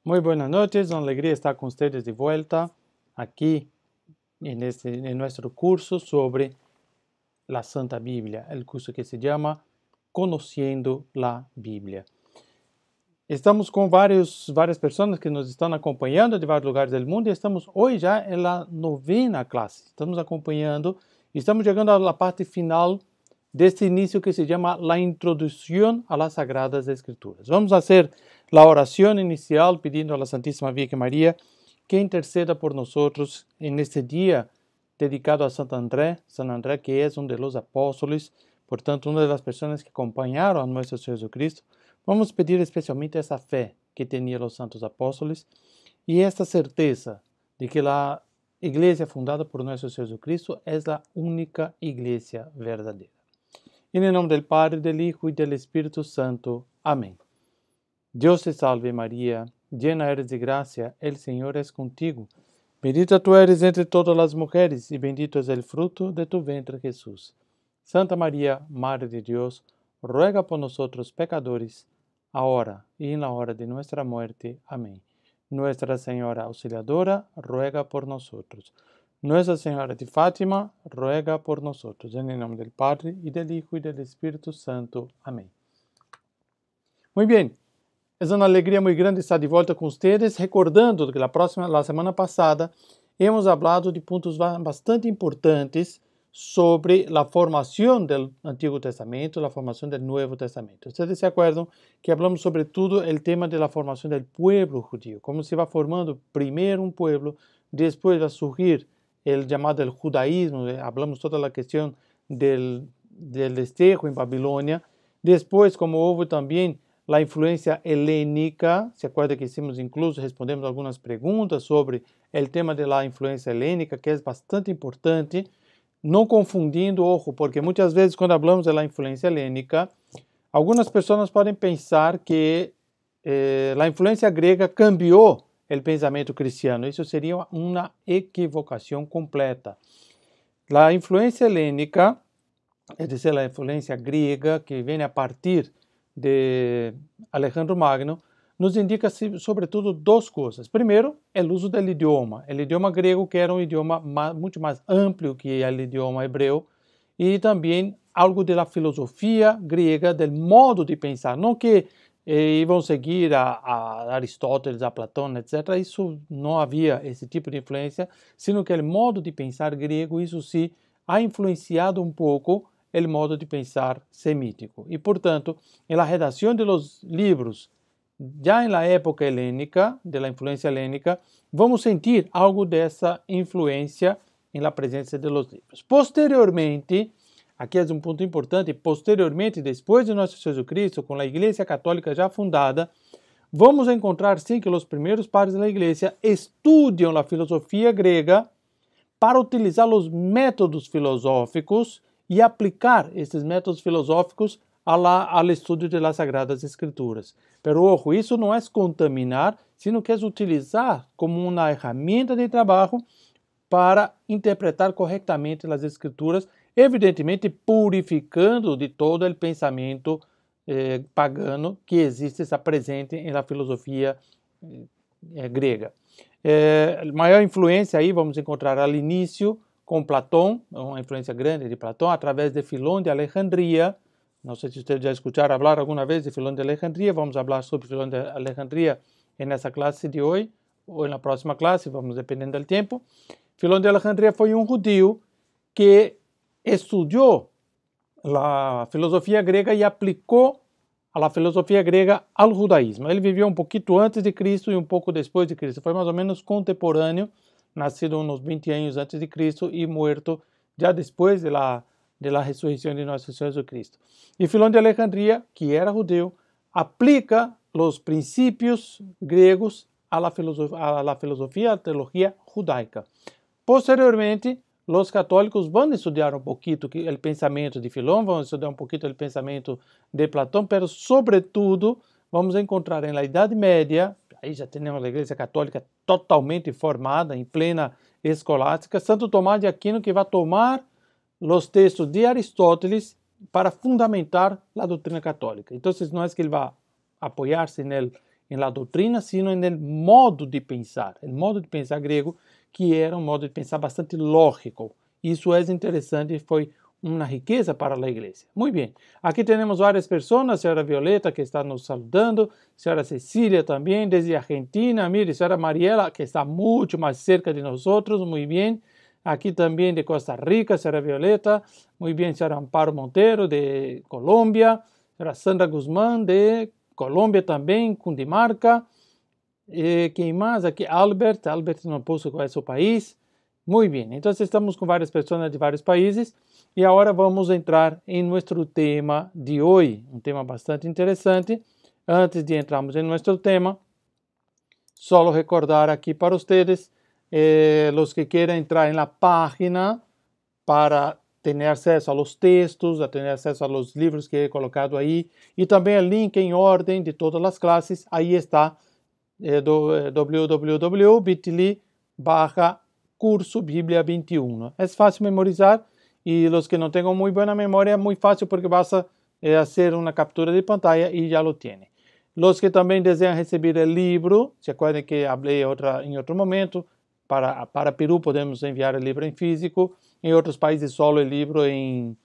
Muy buenas noches, una alegría estar con ustedes de vuelta aquí en nuestro curso sobre la Santa Biblia, el curso que se llama Conociendo la Biblia. Estamos con varias personas que nos están acompañando de varios lugares del mundo y estamos hoy ya en la 9ª clase. Estamos acompañando y estamos llegando a la parte final de este inicio que se llama la introducción a las Sagradas Escrituras. Vamos a hacer la oración inicial pidiendo a la Santísima Virgen María que interceda por nosotros en este día dedicado a San Andrés que es uno de los apóstoles, por tanto, una de las personas que acompañaron a nuestro Señor Jesucristo. Vamos a pedir especialmente esa fe que tenían los santos apóstoles y esta certeza de que la iglesia fundada por nuestro Señor Jesucristo es la única iglesia verdadera. En el nombre del Padre, del Hijo y del Espíritu Santo. Amén. Dios te salve María, llena eres de gracia, el Señor es contigo. Bendita tú eres entre todas las mujeres y bendito es el fruto de tu vientre Jesús. Santa María, Madre de Dios, ruega por nosotros pecadores, ahora y en la hora de nuestra muerte. Amén. Nuestra Señora Auxiliadora, ruega por nosotros. Nuestra Señora de Fátima, ruega por nosotros. En el nombre del Padre, y del Hijo, y del Espíritu Santo. Amén. Muy bien. Es una alegría muy grande estar de vuelta con ustedes, recordando que la semana pasada hemos hablado de puntos bastante importantes sobre la formación del Antiguo Testamento, la formación del Nuevo Testamento. Ustedes se acuerdan que hablamos sobre todo el tema de la formación del pueblo judío, cómo se va formando primero un pueblo, después va a surgir el llamado el judaísmo, hablamos toda la cuestión del desterro en Babilonia, después como hubo también la influencia helénica, se acuerda que hicimos incluso, respondemos algunas preguntas sobre el tema de la influencia helénica, que es bastante importante, no confundindo, ojo, porque muchas veces cuando hablamos de la influencia helénica, algunas personas pueden pensar que la influencia griega cambió el pensamiento cristiano. Eso sería una equivocación completa. La influencia helénica, es decir, la influencia griega que viene a partir de Alejandro Magno, nos indica sobre todo dos cosas. Primero, el uso del idioma. El idioma griego, que era un idioma mucho más amplio que el idioma hebreo, y también algo de la filosofía griega, del modo de pensar. No que iban a seguir a Aristóteles, a Platón, etc. Eso no había ese tipo de influencia, sino que el modo de pensar griego, eso sí, ha influenciado un poco el modo de pensar semítico. Y por tanto, en la redacción de los libros, ya en la época helénica, de la influencia helénica, vamos a sentir algo de esa influencia en la presencia de los libros. Posteriormente, aquí es un punto importante, posteriormente, después de nuestro Jesucristo, con la Iglesia Católica ya fundada, vamos a encontrar sim que los primeros padres de la Iglesia estudian la filosofía griega para utilizar los métodos filosóficos e aplicar esses métodos filosóficos al estudo de las Sagradas Escrituras. Pero, ojo, isso não é contaminar, sino que é utilizar como uma ferramenta de trabalho para interpretar corretamente as Escrituras, evidentemente purificando de todo o pensamento pagano que existe, está presente na filosofia grega. Maior influência aí vamos encontrar ao início com Platão, uma influência grande de Platão, através de Filón de Alejandría. Não sei se vocês já escutaram falar alguma vez de Filón de Alejandría. Vamos falar sobre Filón de Alejandría nessa classe de hoje, ou na próxima classe, vamos dependendo do tempo. Filón de Alejandría foi um judío que estudou a filosofia grega e aplicou a filosofia grega ao judaísmo. Ele viveu um pouquinho antes de Cristo e um pouco depois de Cristo. Foi mais ou menos contemporâneo, nascido uns 20 anos antes de Cristo e morto já depois da ressurreição de nosso Senhor Jesucristo. E Filón de Alejandría, que era judeu, aplica os princípios gregos à filosofia, à teologia judaica. Posteriormente, os católicos vão estudar um pouquinho o pensamento de Filón, vão estudar um pouquinho o pensamento de Platão, mas, sobretudo, vamos encontrar na Idade Média, aí já temos a Igreja Católica totalmente formada, em plena escolástica, Santo Tomás de Aquino, que vai tomar os textos de Aristóteles para fundamentar a doutrina católica. Então, não é que ele vai apoiar-se em la doutrina, sino en el modo de pensar grego, que era um modo de pensar bastante lógico. Isso é interessante e foi uma riqueza para a igreja. Muito bem, aqui temos várias pessoas, senhora Violeta, que está nos saludando, senhora Cecília também, desde Argentina, mire, senhora Mariela, que está muito mais cerca de nós, muito bem. Aqui também de Costa Rica, senhora Violeta, muito bem, senhora Amparo Monteiro, de Colômbia, senhora Sandra Guzmán, de Colômbia também, Cundinamarca. Quem mais? Aqui, Albert não puso qual é o seu país. Muito bem, então estamos com várias pessoas de vários países e agora vamos entrar em nosso tema de hoje, um tema bastante interessante. Antes de entrarmos em nosso tema, só recordar aqui para vocês, os que queiram entrar na página para ter acesso a los textos, a ter acesso a los livros que he colocado aí, e também o link em ordem de todas as classes, aí está, www.bit.ly/curso Bíblia 21. É fácil memorizar e os que não tenham muito boa memória, é muito fácil porque basta fazer uma captura de pantalla e já lo tiene. Os que também desejam receber o livro, se acordem que falei em outro momento, para Peru podemos enviar o livro em físico, em outros países só o livro em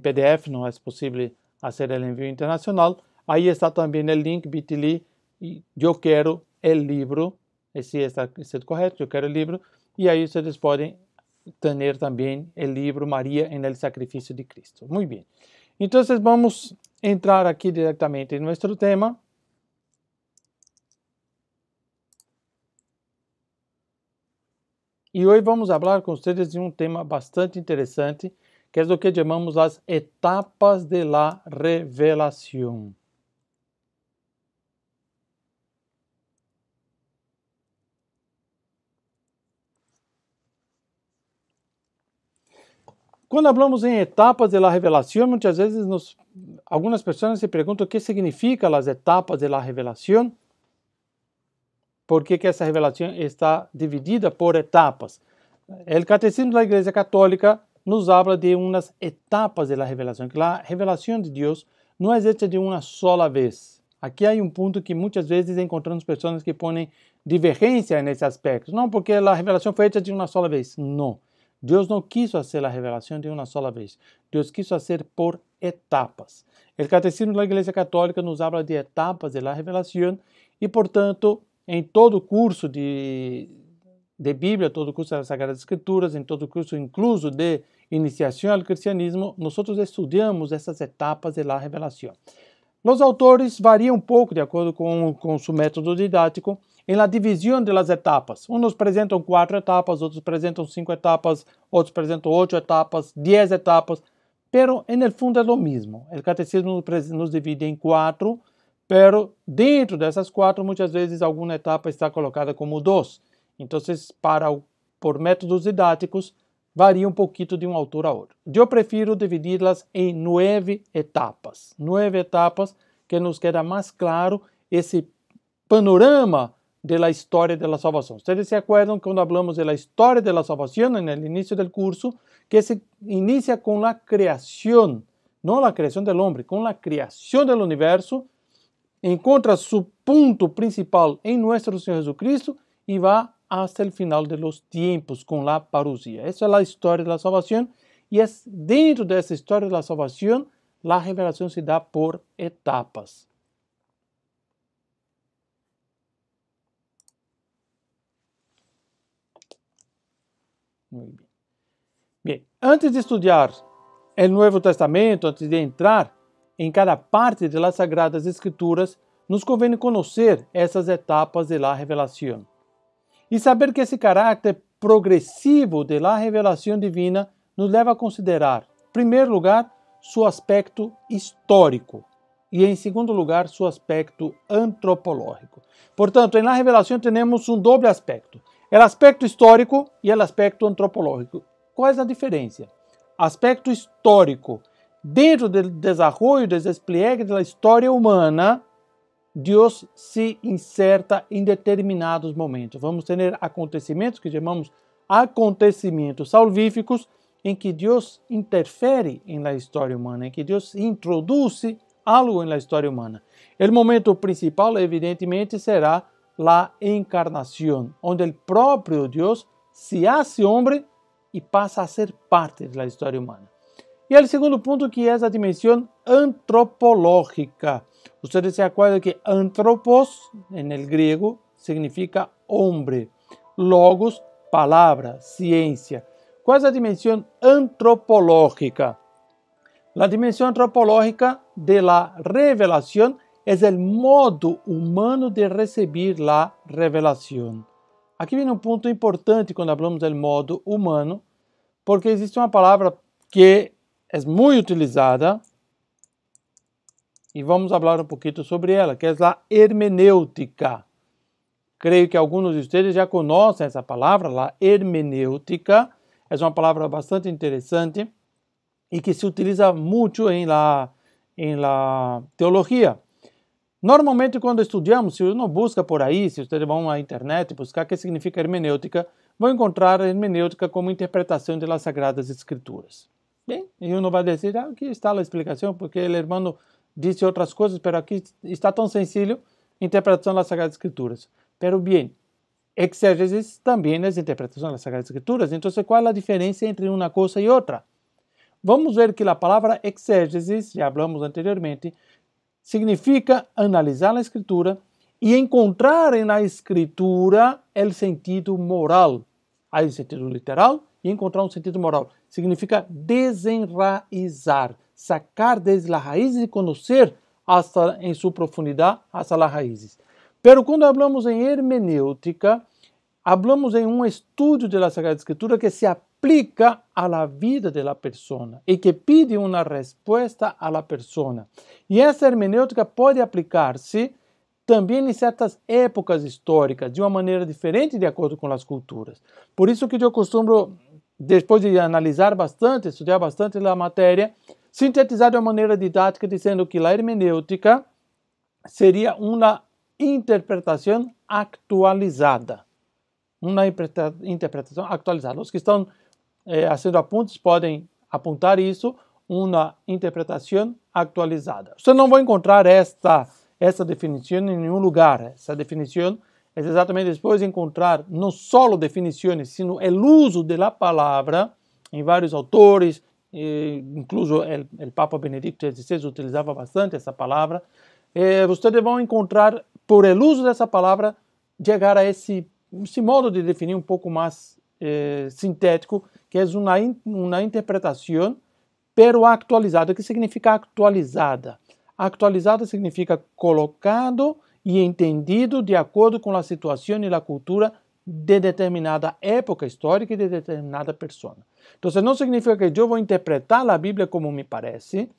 PDF, não é possível fazer o envio internacional. Aí está também o link bit.ly, eu quero o livro, se está correto, eu quero o livro, e aí vocês podem ter também o livro Maria en el Sacrifício de Cristo. Muito bem. Então vamos entrar aqui diretamente em nosso tema. E hoje vamos falar com vocês de um tema bastante interessante, que é o que chamamos as etapas de la revelação. Quando falamos em etapas de la revelação, muitas vezes algumas pessoas se perguntam o que significa as etapas de la revelação, por que essa revelação está dividida por etapas. O Catecismo da Igreja Católica nos fala de umas etapas de la revelação, que a revelação de Deus não é hecha de uma sola vez. Aqui há um ponto que muitas vezes encontramos pessoas que põem divergência nesse aspecto. Não, porque a revelação foi hecha de uma sola vez. Não. Deus não quis fazer a revelação de uma sola vez. Deus quis fazer por etapas. O Catecismo da Igreja Católica nos fala de etapas de la revelação e, portanto, em todo curso de Bíblia, todo curso das Sagradas Escrituras, em todo curso incluso de iniciação ao cristianismo, nós estudamos essas etapas de la revelação. Os autores variam um pouco de acordo com seu método didático em la divisão das etapas. Uns apresentam 4 etapas, outros apresentam 5 etapas, outros apresentam 8 etapas, 10 etapas, pero en el fundo é o mesmo. O catecismo nos divide em 4, pero dentro dessas 4, muitas vezes alguma etapa está colocada como 2. Então, por métodos didáticos, varia um pouquinho de um autor a outro. Eu prefiro dividir-las em 9 etapas. 9 etapas que nos queda mais claro esse panorama da história da salvação. Vocês se acordam quando falamos da história da salvação no início do curso, que se inicia com a criação, não a criação do homem, com a criação do universo, encontra seu ponto principal em nosso Senhor Jesucristo e vai até o final dos tempos com a parousia. Essa é a história da salvação e dentro dessa história da salvação, a revelação se dá por etapas. Muito bem. Bem, antes de estudar o Novo Testamento, antes de entrar em cada parte das Sagradas Escrituras, nos convém conhecer essas etapas da revelação e saber que esse caráter progressivo da revelação divina nos leva a considerar, em primeiro lugar, seu aspecto histórico e, em segundo lugar, seu aspecto antropológico. Portanto, na revelação temos um doble aspecto, o aspecto histórico e o aspecto antropológico. Qual é a diferença? Aspecto histórico. Dentro do desenvolvimento, do despliegue da história humana, Deus se inserta em determinados momentos. Vamos ter acontecimentos que chamamos acontecimentos salvíficos, em que Deus interfere na história humana, em que Deus introduz algo en la historia humana. El momento principal, evidentemente, será la encarnación, donde el propio Dios se hace hombre y pasa a ser parte de la historia humana. Y el segundo punto, que es la dimensión antropológica. Ustedes se acuerdan que antropos, en el griego, significa hombre. Logos, palabra, ciencia. ¿Cuál es la dimensión antropológica? La dimensión antropológica de la revelación es el modo humano de recibir la revelación. Aquí viene un punto importante cuando hablamos del modo humano, porque existe una palabra que es muy utilizada y vamos a hablar un poquito sobre ella, que es la hermenéutica. Creo que algunos de ustedes ya conocen esa palabra, la hermenéutica. Es una palabra bastante interesante y que se utiliza mucho en la teología. Normalmente, cuando estudiamos, si uno busca por ahí, si ustedes van a internet y buscar qué significa hermenéutica, van a encontrar hermenéutica como interpretación de las Sagradas Escrituras. Bien, y uno va a decir, aquí está la explicación, porque el hermano dice otras cosas, pero aquí está tan sencillo, interpretación de las Sagradas Escrituras. Pero bien, exégesis también es interpretación de las Sagradas Escrituras. Entonces, ¿cuál es la diferencia entre una cosa y otra? Vamos ver que la palabra exégesis, ya hablamos anteriormente, significa analisar la Escritura y encontrar en la Escritura el sentido moral. Hay un sentido literal y encontrar un sentido moral. Significa desenraizar, sacar desde las raíces y conocer hasta en su profundidad, hasta las raíces. Pero cuando hablamos en hermenéutica, hablamos en un estudio de la Sagrada Escritura que se aplica a la vida de la persona y que pide una respuesta a la persona. Y esa hermenéutica puede aplicarse también en ciertas épocas históricas, de una manera diferente de acuerdo con las culturas. Por eso que yo acostumbro, después de analizar bastante, estudiar bastante la materia, sintetizar de una manera didáctica diciendo que la hermenéutica sería una interpretación actualizada. Una interpretação actualizada. Os que estão fazendo apuntes podem apontar isso, uma interpretação atualizada. Você não vai encontrar essa definição em nenhum lugar. Essa definição é exatamente depois de encontrar não só definições, sino o uso da palavra em vários autores, incluso o Papa Benedicto XVI utilizava bastante essa palavra. Vocês vão encontrar, por el uso dessa palavra, chegar a esse modo de definir um pouco mais sintético, que é uma interpretação, pero actualizada. O que significa actualizada? Actualizada significa colocado e entendido de acordo com a situação e a cultura de determinada época histórica e de determinada pessoa. Então, não significa que eu vou interpretar a Bíblia como me parece,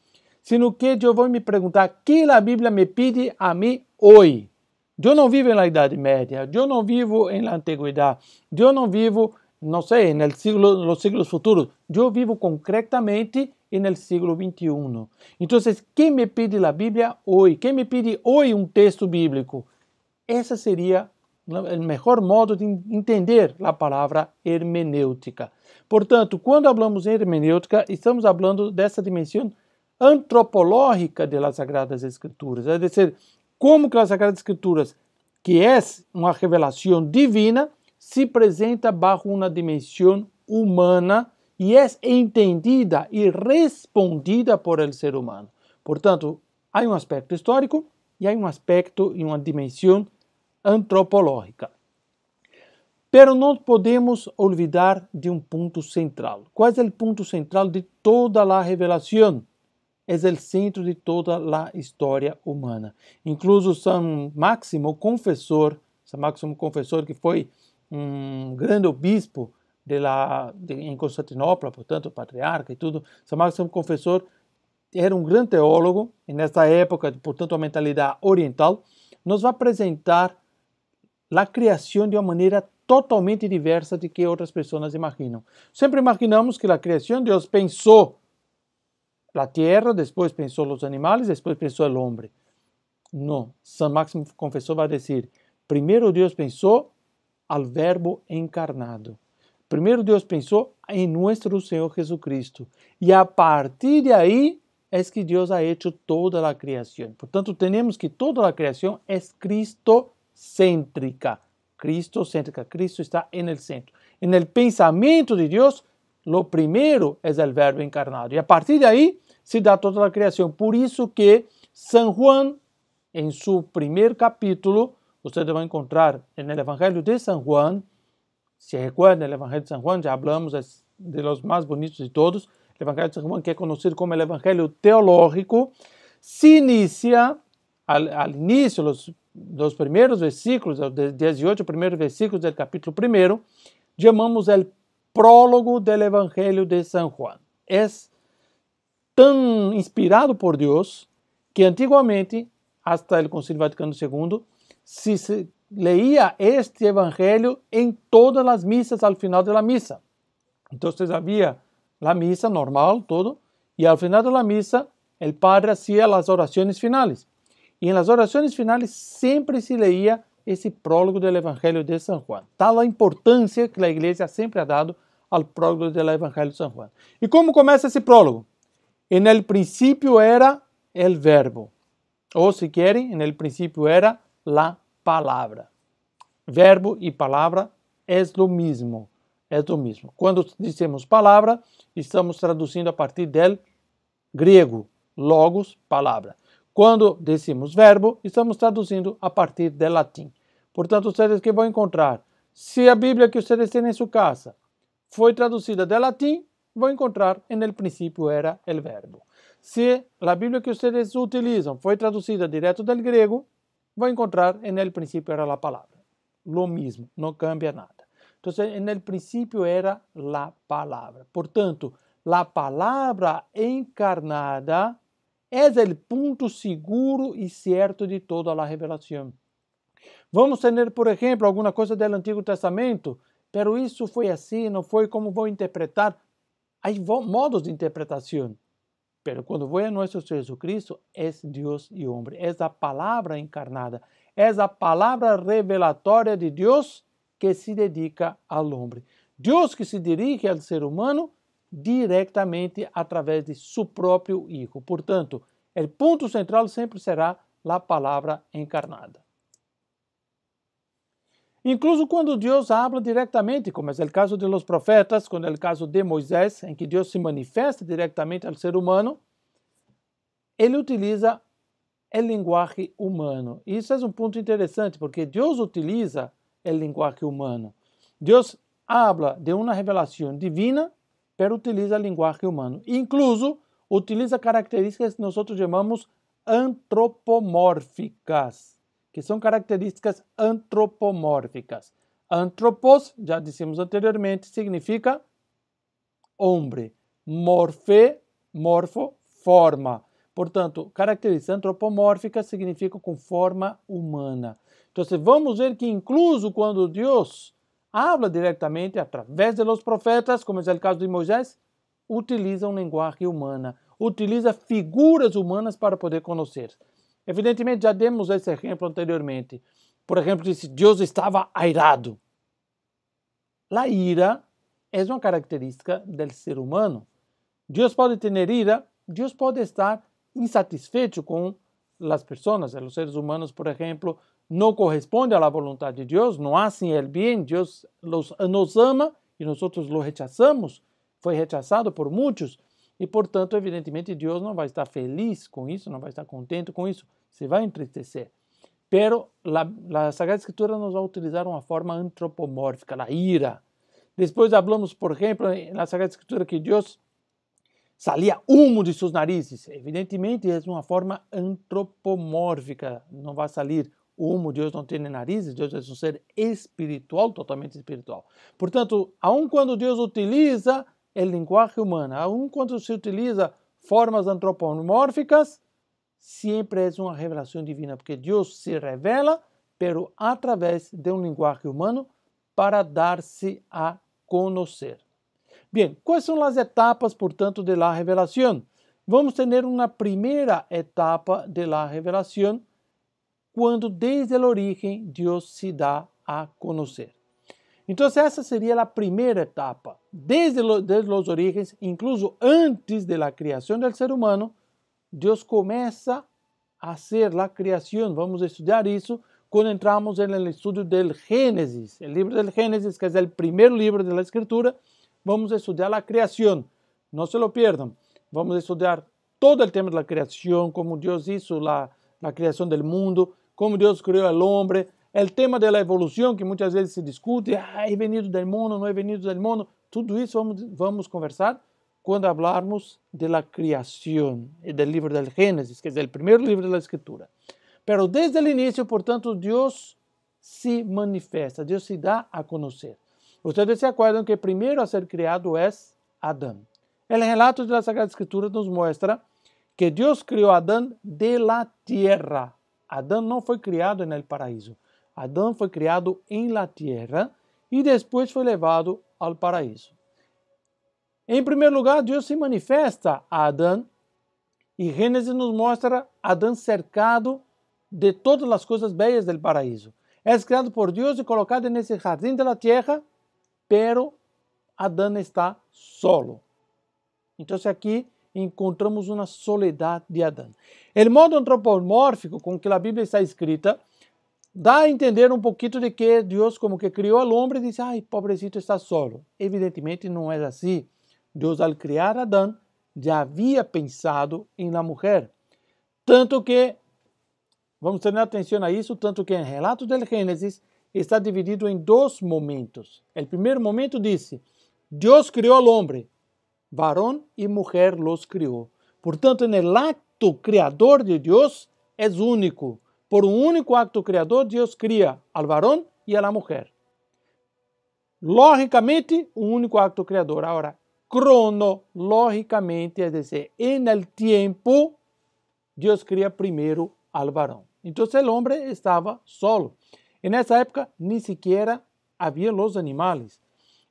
sino que eu vou me perguntar o que a Bíblia me pede a mim hoje. Eu não vivo na Idade Média, eu não vivo na Antiguidade, eu não vivo, não sei, nos siglos futuros, eu vivo concretamente no século XXI. Então, quem me pede a Bíblia hoje? Quem me pede hoje um texto bíblico? Esse seria o melhor modo de entender a palavra hermenêutica. Portanto, quando falamos em hermenêutica, estamos falando dessa dimensão antropológica das Sagradas Escrituras, é decir, como que as Sagradas Escrituras, que é uma revelação divina, se apresenta bajo uma dimensão humana e é entendida e respondida por el ser humano. Portanto, há um aspecto histórico e há um aspecto e uma dimensão antropológica. Pero não podemos olvidar de um ponto central. Qual é o ponto central de toda a revelação? É o centro de toda a história humana. Incluso São Máximo Confessor, que foi um grande obispo em Constantinopla, portanto, patriarca e tudo, São Máximo Confessor era um grande teólogo, e nessa época, portanto, a mentalidade oriental, nos vai apresentar a criação de uma maneira totalmente diversa de que outras pessoas imaginam. Sempre imaginamos que a criação, Deus pensou a terra, depois pensou os animais, depois pensou o homem. Não. São Máximo Confessor vai dizer, primeiro Deus pensou ao verbo encarnado. Primeiro Deus pensou em nosso Senhor Jesucristo. E a partir de aí, é que Deus ha hecho toda a criação. Portanto, temos que toda a criação é cristocêntrica. Cristocêntrica. Cristo está no centro. No pensamento de Deus, lo primeiro é o verbo encarnado. E a partir de aí se dá toda a criação. Por isso que São Juan, em seu primeiro capítulo, você vai encontrar no Evangelho de São Juan, se recuerda, no Evangelho de São Juan, já falamos de los mais bonitos de todos, o Evangelho de São Juan, que é conhecido como o Evangelho teológico, se inicia, al início, dos primeiros versículos, os 18 primeiros versículos do capítulo 1, chamamos o prólogo do Evangelho de São Juan. É tão inspirado por Deus que antigamente, hasta o Concílio Vaticano II, se leía este evangelho em todas as missas al final de la misa. Então, havia a missa normal, todo, e al final de la misa, o padre hacía as orações finais. E nas orações finais sempre se leía esse prólogo do evangelho de São Juan. Tal a importância que a igreja sempre ha dado ao prólogo do evangelho de São Juan. E como começa esse prólogo? En el princípio era el verbo. Ou, se querem, en el princípio era la palavra. Verbo e palavra é o mesmo. É o mesmo. Quando dizemos palavra, estamos traduzindo a partir do grego, logos, palavra. Quando decimos verbo, estamos traduzindo a partir do latim. Portanto, vocês que vão encontrar, se a Bíblia que vocês têm em sua casa foi traduzida do latim, vão encontrar no princípio era o verbo. Se a Bíblia que vocês utilizam foi traduzida direto do grego, vão encontrar no princípio era a palavra. Lo mesmo, não cambia nada. Então, no princípio era a palavra. Portanto, a palavra encarnada é o ponto seguro e certo de toda a revelação. Vamos ter, por exemplo, alguma coisa do Antigo Testamento, pero isso foi assim, não foi como vou interpretar. Há modos de interpretação. Pero quando vou a nosso Senhor Jesucristo, é Deus e homem, é a palavra encarnada, é a palavra revelatória de Deus que se dedica ao homem. Deus que se dirige ao ser humano diretamente através de seu próprio Hijo. Portanto, o ponto central sempre será a palavra encarnada. Incluso quando Deus habla diretamente, como é o caso de los profetas, como é o caso de Moisés, em que Deus se manifesta diretamente ao ser humano, ele utiliza o linguagem humano. Isso é um ponto interessante, porque Deus utiliza o linguagem humano. Deus habla de uma revelação divina, pero utiliza a linguagem humana. Incluso utiliza características que nós chamamos antropomórficas, que são características antropomórficas. Antropos, já dissemos anteriormente, significa homem. Morfo, forma. Portanto, características antropomórficas significam com forma humana. Então, vamos ver que incluso quando Deus habla diretamente através de los profetas, como é o caso de Moisés, utiliza uma linguagem humana, utiliza figuras humanas para poder conhecer. Evidentemente, já demos esse exemplo anteriormente. Por exemplo, disse Deus estava airado. A ira é uma característica do ser humano. Deus pode ter ira, Deus pode estar insatisfeito com as pessoas, os seres humanos, por exemplo, não corresponde à vontade de Deus, não hacen el bien, Deus nos ama e nós os rechazamos, foi rechazado por muitos, e portanto, evidentemente, Deus não vai estar feliz com isso, não vai estar contente com isso, se vai entristecer. Pero a Sagrada Escritura nos vai utilizar uma forma antropomórfica, a ira. Depois falamos, por exemplo, na Sagrada Escritura que Deus salia humo de seus narizes. Evidentemente, é uma forma antropomórfica, não vai sair humo, Deus não tem narizes, Deus é um ser espiritual, totalmente espiritual. Portanto, aun quando Deus utiliza a linguagem humana, aun quando se utiliza formas antropomórficas, sempre é uma revelação divina, porque Deus se revela, pero através de um linguagem humano para dar-se a conhecer. Bem, quais são as etapas, portanto, de la revelação? Vamos ter uma primeira etapa de la revelação, quando desde a origem Deus se dá a conhecer. Então, essa seria a primeira etapa. Desde os orígenes, incluso antes da criação do ser humano, Deus começa a hacer la criação. Vamos estudar isso quando entramos no estudo del Gênesis. O livro del Gênesis, que é o primeiro livro da Escritura, vamos estudar a criação. Não se lo perdam. Vamos estudar todo o tema da criação, como Deus hizo a criação do mundo, como Deus criou o homem, o tema da evolução, que muitas vezes se discute, é venido do mundo, não é venido do mundo. Tudo isso vamos conversar quando falarmos da criação e do livro del Gênesis, que é o primeiro livro da Escritura. Pero desde o início, portanto, Deus se manifesta, Deus se dá a conhecer. Vocês se acordam que primeiro a ser criado é Adão. O relato da Sagrada Escritura nos mostra que Deus criou Adão de la tierra. Adão não foi criado no paraíso. Adão foi criado em la tierra e depois foi levado ao paraíso. Em primeiro lugar, Deus se manifesta a Adão e Gênesis nos mostra Adão cercado de todas as coisas belas do paraíso. É criado por Deus e colocado nesse jardim da terra, pero Adão está solo. Então aqui encontramos uma soledade de Adão. O modo antropomórfico com que a Bíblia está escrita dá a entender um pouquinho de que Deus como que criou o homem e disse, ai, pobrecito está solo. Evidentemente não é assim. Deus, ao criar Adão, já havia pensado em la mulher. Tanto que, vamos ter atenção a isso, tanto que em relato do Gênesis está dividido em dois momentos. O primeiro momento disse, Deus criou o homem, varão e mulher los criou. Portanto, no acto criador de Deus é único. Por um único acto criador, Deus cria al varão e a la mulher. Logicamente, um único acto criador. Agora, cronológicamente, é dizer, en el tiempo, Deus cria primeiro al varão. Então, o homem estava solo. E nessa época, nem sequer havia os animais.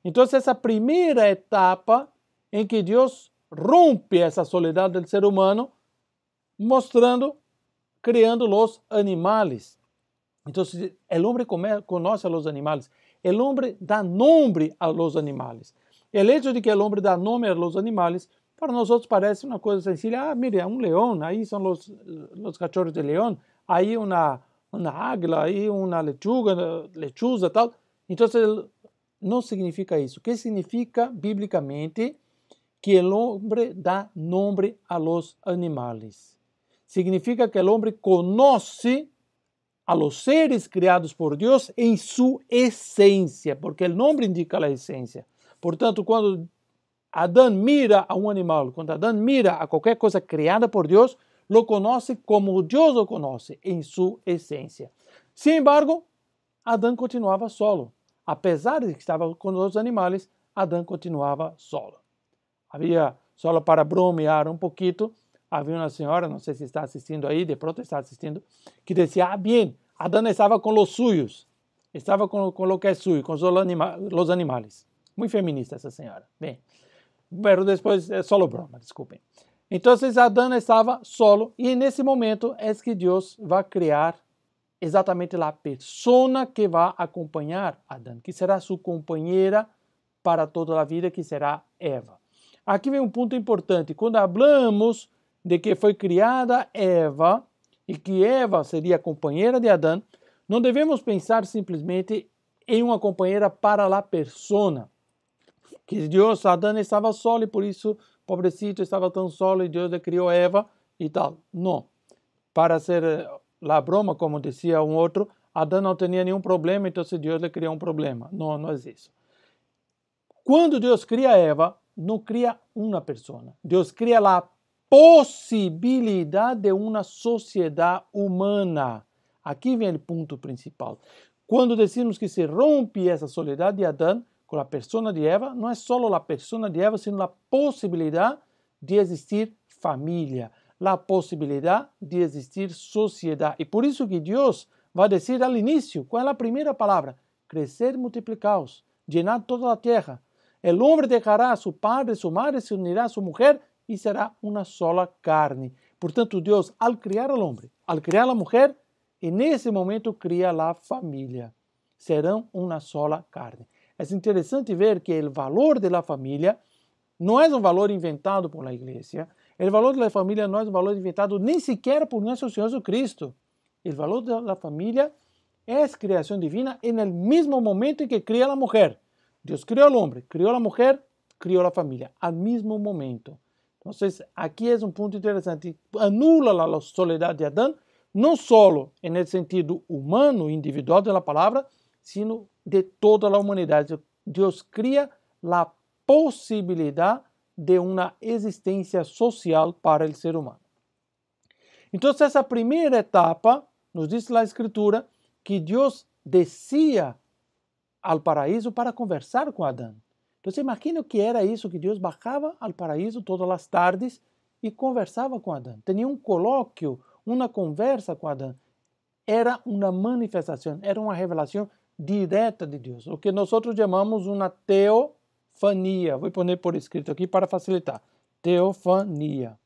Então, essa primeira etapa em que Deus rompe essa soledade do ser humano, criando os animais. Então, o homem conhece a los animais. O homem dá nome a los animais. O hecho de que o homem dá nome a los animais, para nós parece uma coisa sencilla. Ah, mire, um leão, aí são os cachorros de leão, aí uma águila, aí uma lechuza, tal. Então, não significa isso. O que significa, biblicamente, que o homem dá nome a los animais? Significa que o homem conhece a los seres criados por Deus em sua essência, porque o nome indica a essência. Portanto, quando Adão mira a um animal, quando Adão mira a qualquer coisa criada por Deus, lo conhece como Deus o conhece, em sua essência. Sin embargo, Adão continuava solo. Apesar de que estava com os animais, Adão continuava solo. Havia, só para bromear um pouquinho, havia uma senhora, não sei se está assistindo aí, de pronto está assistindo, que dizia, bem, Adão estava com os suyos, estava com o que é suyo, com os animais. Muito feminista essa senhora. Bem, mas depois é só broma, desculpem. Então, Adão estava solo e nesse momento é que Deus vai criar exatamente a pessoa que vai acompanhar Adão, que será sua companheira para toda a vida, que será Eva. Aqui vem um ponto importante. Quando falamos de que foi criada Eva e que Eva seria a companheira de Adão, não devemos pensar simplesmente em uma companheira para a pessoa. Que Deus, Adão estava solo e por isso, pobrecito, estava tão solo e Deus le criou Eva e tal. Não. Para ser la broma, como dizia um outro, Adão não tinha nenhum problema, então Deus le criou um problema. Não, não é isso. Quando Deus cria Eva, não cria uma pessoa. Deus cria a possibilidade de uma sociedade humana. Aqui vem o ponto principal. Quando decimos que se rompe essa soledade de Adão com a pessoa de Eva, não é só a pessoa de Eva, sino a possibilidade de existir família, a possibilidade de existir sociedade. E por isso que Deus vai dizer ao início, qual é a primeira palavra? Crescer e multiplicaos, llenar toda a terra. O homem deixará a seu padre, sua madre, se unirá a sua mulher e será uma sola carne. Portanto, Deus, ao criar o homem, ao criar a mulher, e nesse momento cria a família. Serão uma sola carne. É interessante ver que o valor da família não é um valor inventado por la igreja, O valor da família não é um valor inventado nem sequer por nosso Senhor Jesucristo. O valor da família é criação divina no mesmo momento em que cria a mulher. Deus criou o homem, criou a mulher, criou a família, ao mesmo momento. Então, aqui é um ponto interessante. Anula a soledade de Adão, não só no sentido humano, individual da palavra, sino de toda a humanidade. Deus cria a possibilidade de uma existência social para o ser humano. Então, essa primeira etapa, nos diz a Escritura, que Deus descia ao paraíso para conversar com Adão. Então, imagina o que era isso, que Deus bajava ao paraíso todas as tardes e conversava com Adão. Tinha um colóquio, uma conversa com Adão. Era uma manifestação, era uma revelação direta de Deus, o que nós chamamos uma teofania. Vou pôr por escrito aqui para facilitar. Teofania.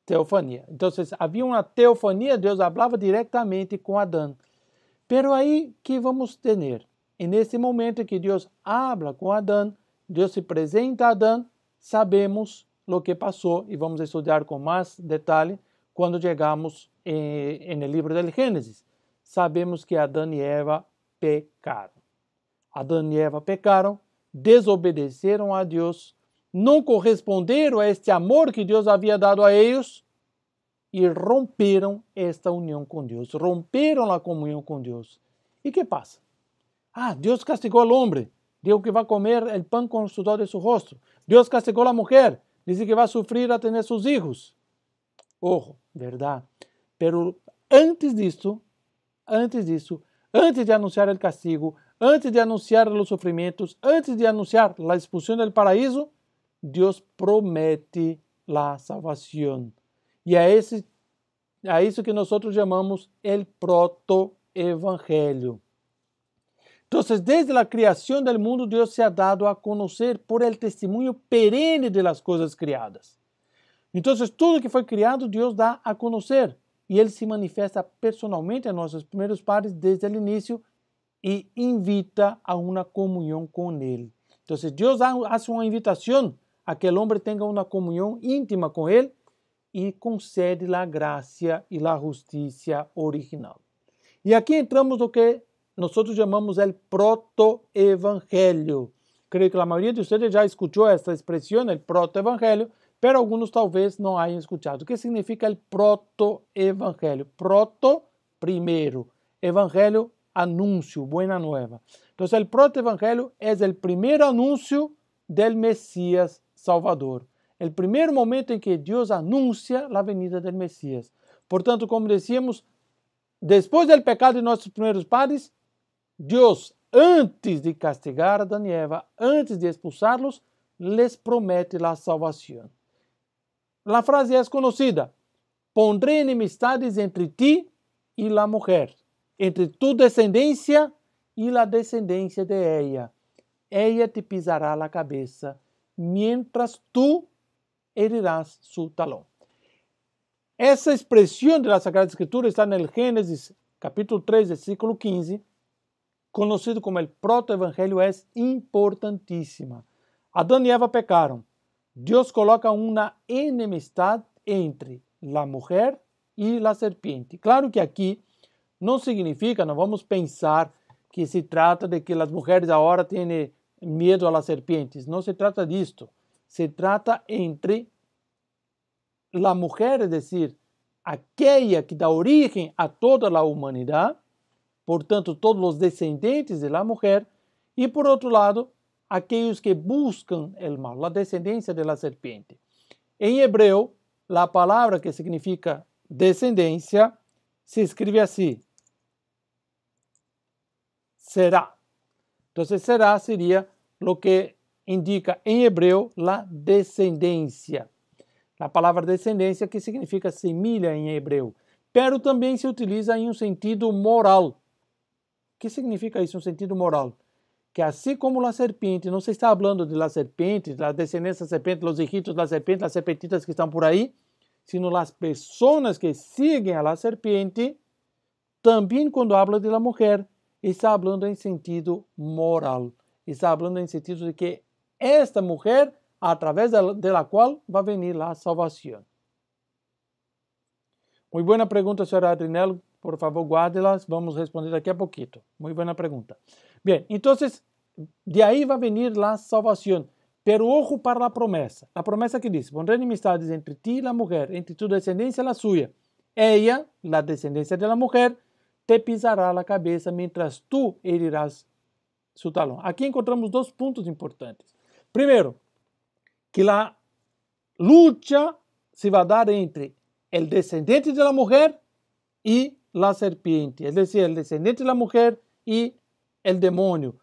Teofania. Então, havia uma teofania, Deus falava diretamente com Adão. Pero aí que vamos ter, nesse momento que Deus habla com Adão, Deus se apresenta a Adão, sabemos o que passou e vamos estudar com mais detalhe quando chegamos no livro do Gênesis. Sabemos que Adão e Eva pecaram. Adão e Eva pecaram, desobedeceram a Deus, não corresponderam a este amor que Deus havia dado a eles e romperam esta união com Deus, romperam a comunhão com Deus. E que passa? Deus castigou o homem, dijo que vai comer o pão com o sudor de seu rosto. Deus castigou a mulher, disse que vai sofrer a ter seus filhos. Ojo, verdade. Pero antes disso, antes de anunciar o castigo, antes de anunciar os sofrimentos, antes de anunciar a expulsão do paraíso, Deus promete a salvação. E é isso que nós chamamos o proto-evangelho. Então, desde a criação do mundo, Deus se ha dado a conhecer por el testemunho perene de las coisas criadas. Então, tudo que foi criado, Deus dá a conhecer. E Ele se manifesta personalmente a nossos primeiros pais desde o início e invita a uma comunhão com Ele. Então, Deus faz uma invitação a que o homem tenha uma comunhão íntima com Ele e concede a graça e a justiça original. E aqui entramos no que nós chamamos o proto-evangelho. Creio que a maioria de vocês já escutou essa expressão, o proto-evangelho, mas alguns talvez não hayan escuchado. O que significa o proto-evangelho? Proto, primeiro. Evangelho, anúncio, buena nueva. Então, o proto-evangelho é o primeiro anúncio del Messias Salvador. O primeiro momento em que Deus anuncia a venida del Messias. Portanto, como decíamos, depois do pecado de nossos primeiros pais, Deus, antes de castigar Adão e Eva, antes de expulsá-los, les promete a salvação. A frase é conhecida: pondré enemistades entre ti e la mujer, entre tu descendência e la descendência de ella. Ella te pisará la cabeça, mientras tu herirás su talón. Essa expressão da Sagrada Escritura está no Gênesis, capítulo 3, versículo 15, conhecido como o proto-evangelho, é importantíssima. Adão e Eva pecaram. Deus coloca uma enemistade entre a mulher e a serpiente. Claro que aqui não significa, não vamos pensar que se trata de que as mulheres agora têm medo às serpientes. Não se trata disto. Se trata entre a mulher, es decir, aquela que dá origem a toda a humanidade, portanto, todos os descendentes de la mulher, e por outro lado, aqueles que buscam o mal, a descendência da serpiente. Em hebreu, a palavra que significa descendência se escreve assim: será. Então, será seria o que indica em hebreu a descendência. A palavra descendência que significa semilha em hebreu, pero também se utiliza em um sentido moral. O que significa isso, um sentido moral? Que assim como a serpiente, não se está falando de la serpiente, da descendência da serpiente, os hijitos da serpiente, as serpentitas que estão por aí, sino as pessoas que seguem a la serpiente, também quando habla de la mulher, está falando em sentido moral. Está falando em sentido de que esta mujer a través de la cual va a venir la salvación. Muy buena pregunta, señora Adrinel. Por favor, guárdelas. Vamos a responder aquí a poquito. Muy buena pregunta. Bien, entonces, de ahí va a venir la salvación. Pero ojo para la promesa. La promesa que dice, pondré enemistades entre ti y la mujer, entre tu descendencia y la suya. Ella, la descendencia de la mujer, te pisará la cabeza mientras tú herirás su talón. Aquí encontramos dos puntos importantes. Primero, que la lucha se va a dar entre el descendiente de la mujer y la serpiente, es decir, el descendiente de la mujer y el demonio.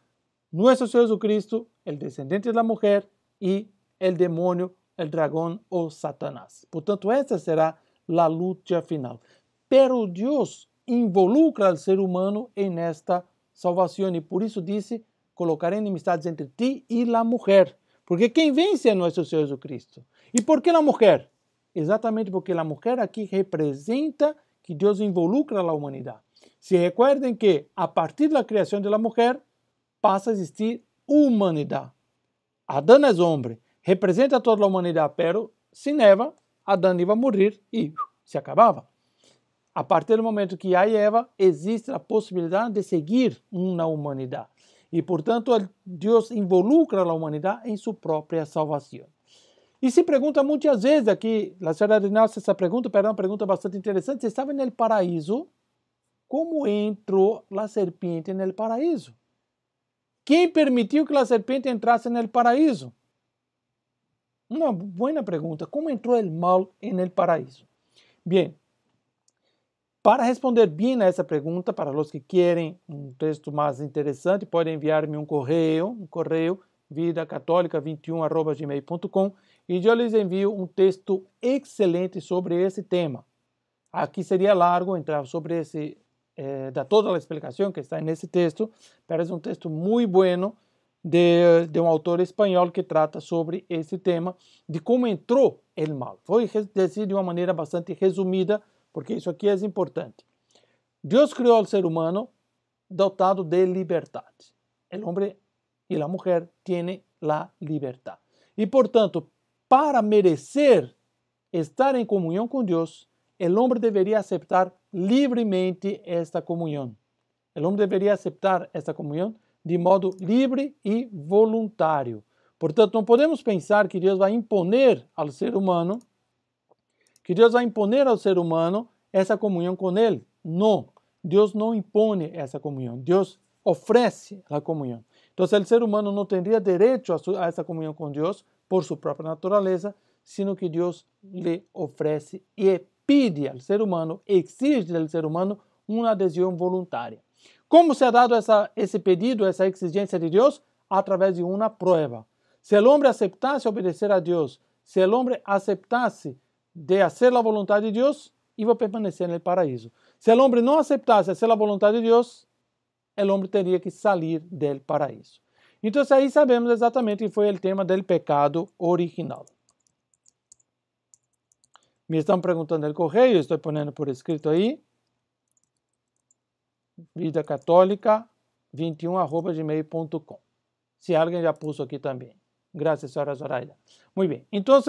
Nuestro Señor Jesucristo, el descendiente de la mujer y el demonio, el dragón o Satanás. Portanto, essa será la lucha final. Pero Dios involucra al ser humano en esta salvación y por eso dice, colocaré enemistades entre ti y la mujer. Porque quem vence é nosso Senhor Jesucristo. E por que a mulher? Exatamente porque a mulher aqui representa que Deus involucra a humanidade. Se recuerden que a partir da criação da mulher passa a existir humanidade. Adão é homem, representa toda a humanidade, pero sem Eva, Adão ia morrer e se acabava. A partir do momento que há Eva, existe a possibilidade de seguir uma humanidade. E, portanto, Deus involucra a humanidade em sua própria salvação. E se pergunta muitas vezes aqui, a senhora Adrinel, essa pergunta, é uma pergunta bastante interessante, se estava no paraíso, como entrou a serpiente no paraíso? Quem permitiu que a serpiente entrasse no paraíso? Uma boa pergunta. Como entrou o mal no paraíso? Bem, para responder bem a essa pergunta, para os que querem um texto mais interessante, podem enviar-me um correio vidacatólica21@gmail.com e eu lhes envio um texto excelente sobre esse tema. Aqui seria largo entrar sobre esse, dar toda a explicação que está nesse texto, mas é um texto muito bueno de um autor espanhol que trata sobre esse tema, de como entrou o mal. Vou dizer de uma maneira bastante resumida, porque isso aqui é importante. Deus criou o ser humano dotado de liberdade. O homem e a mulher têm a liberdade. E, portanto, para merecer estar em comunhão com Deus, o homem deveria aceitar livremente esta comunhão. O homem deveria aceitar esta comunhão de modo livre e voluntário. Portanto, não podemos pensar que Deus vai imponer ao ser humano essa comunhão com Ele. Não, Deus não impõe essa comunhão, Deus oferece a comunhão. Então, o ser humano não teria direito a essa comunhão com Deus por sua própria natureza, sino que Deus lhe oferece e pede ao ser humano, exige do ser humano uma adesão voluntária. Como se ha dado esse pedido, essa exigência de Deus? Através de uma prova. Se o homem aceitasse obedecer a Deus, se o homem aceitasse de fazer a vontade de Deus, ia permanecer no paraíso. Se o homem não aceitasse fazer a vontade de Deus, o homem teria que sair do paraíso. Então, aí sabemos exatamente que foi o tema do pecado original. Me estão perguntando no correio, estou ponendo por escrito aí. vidacatólica21@gmail.com. Se alguém já pôs aqui também. Graças, senhora Zoraida. Muito bem. Então,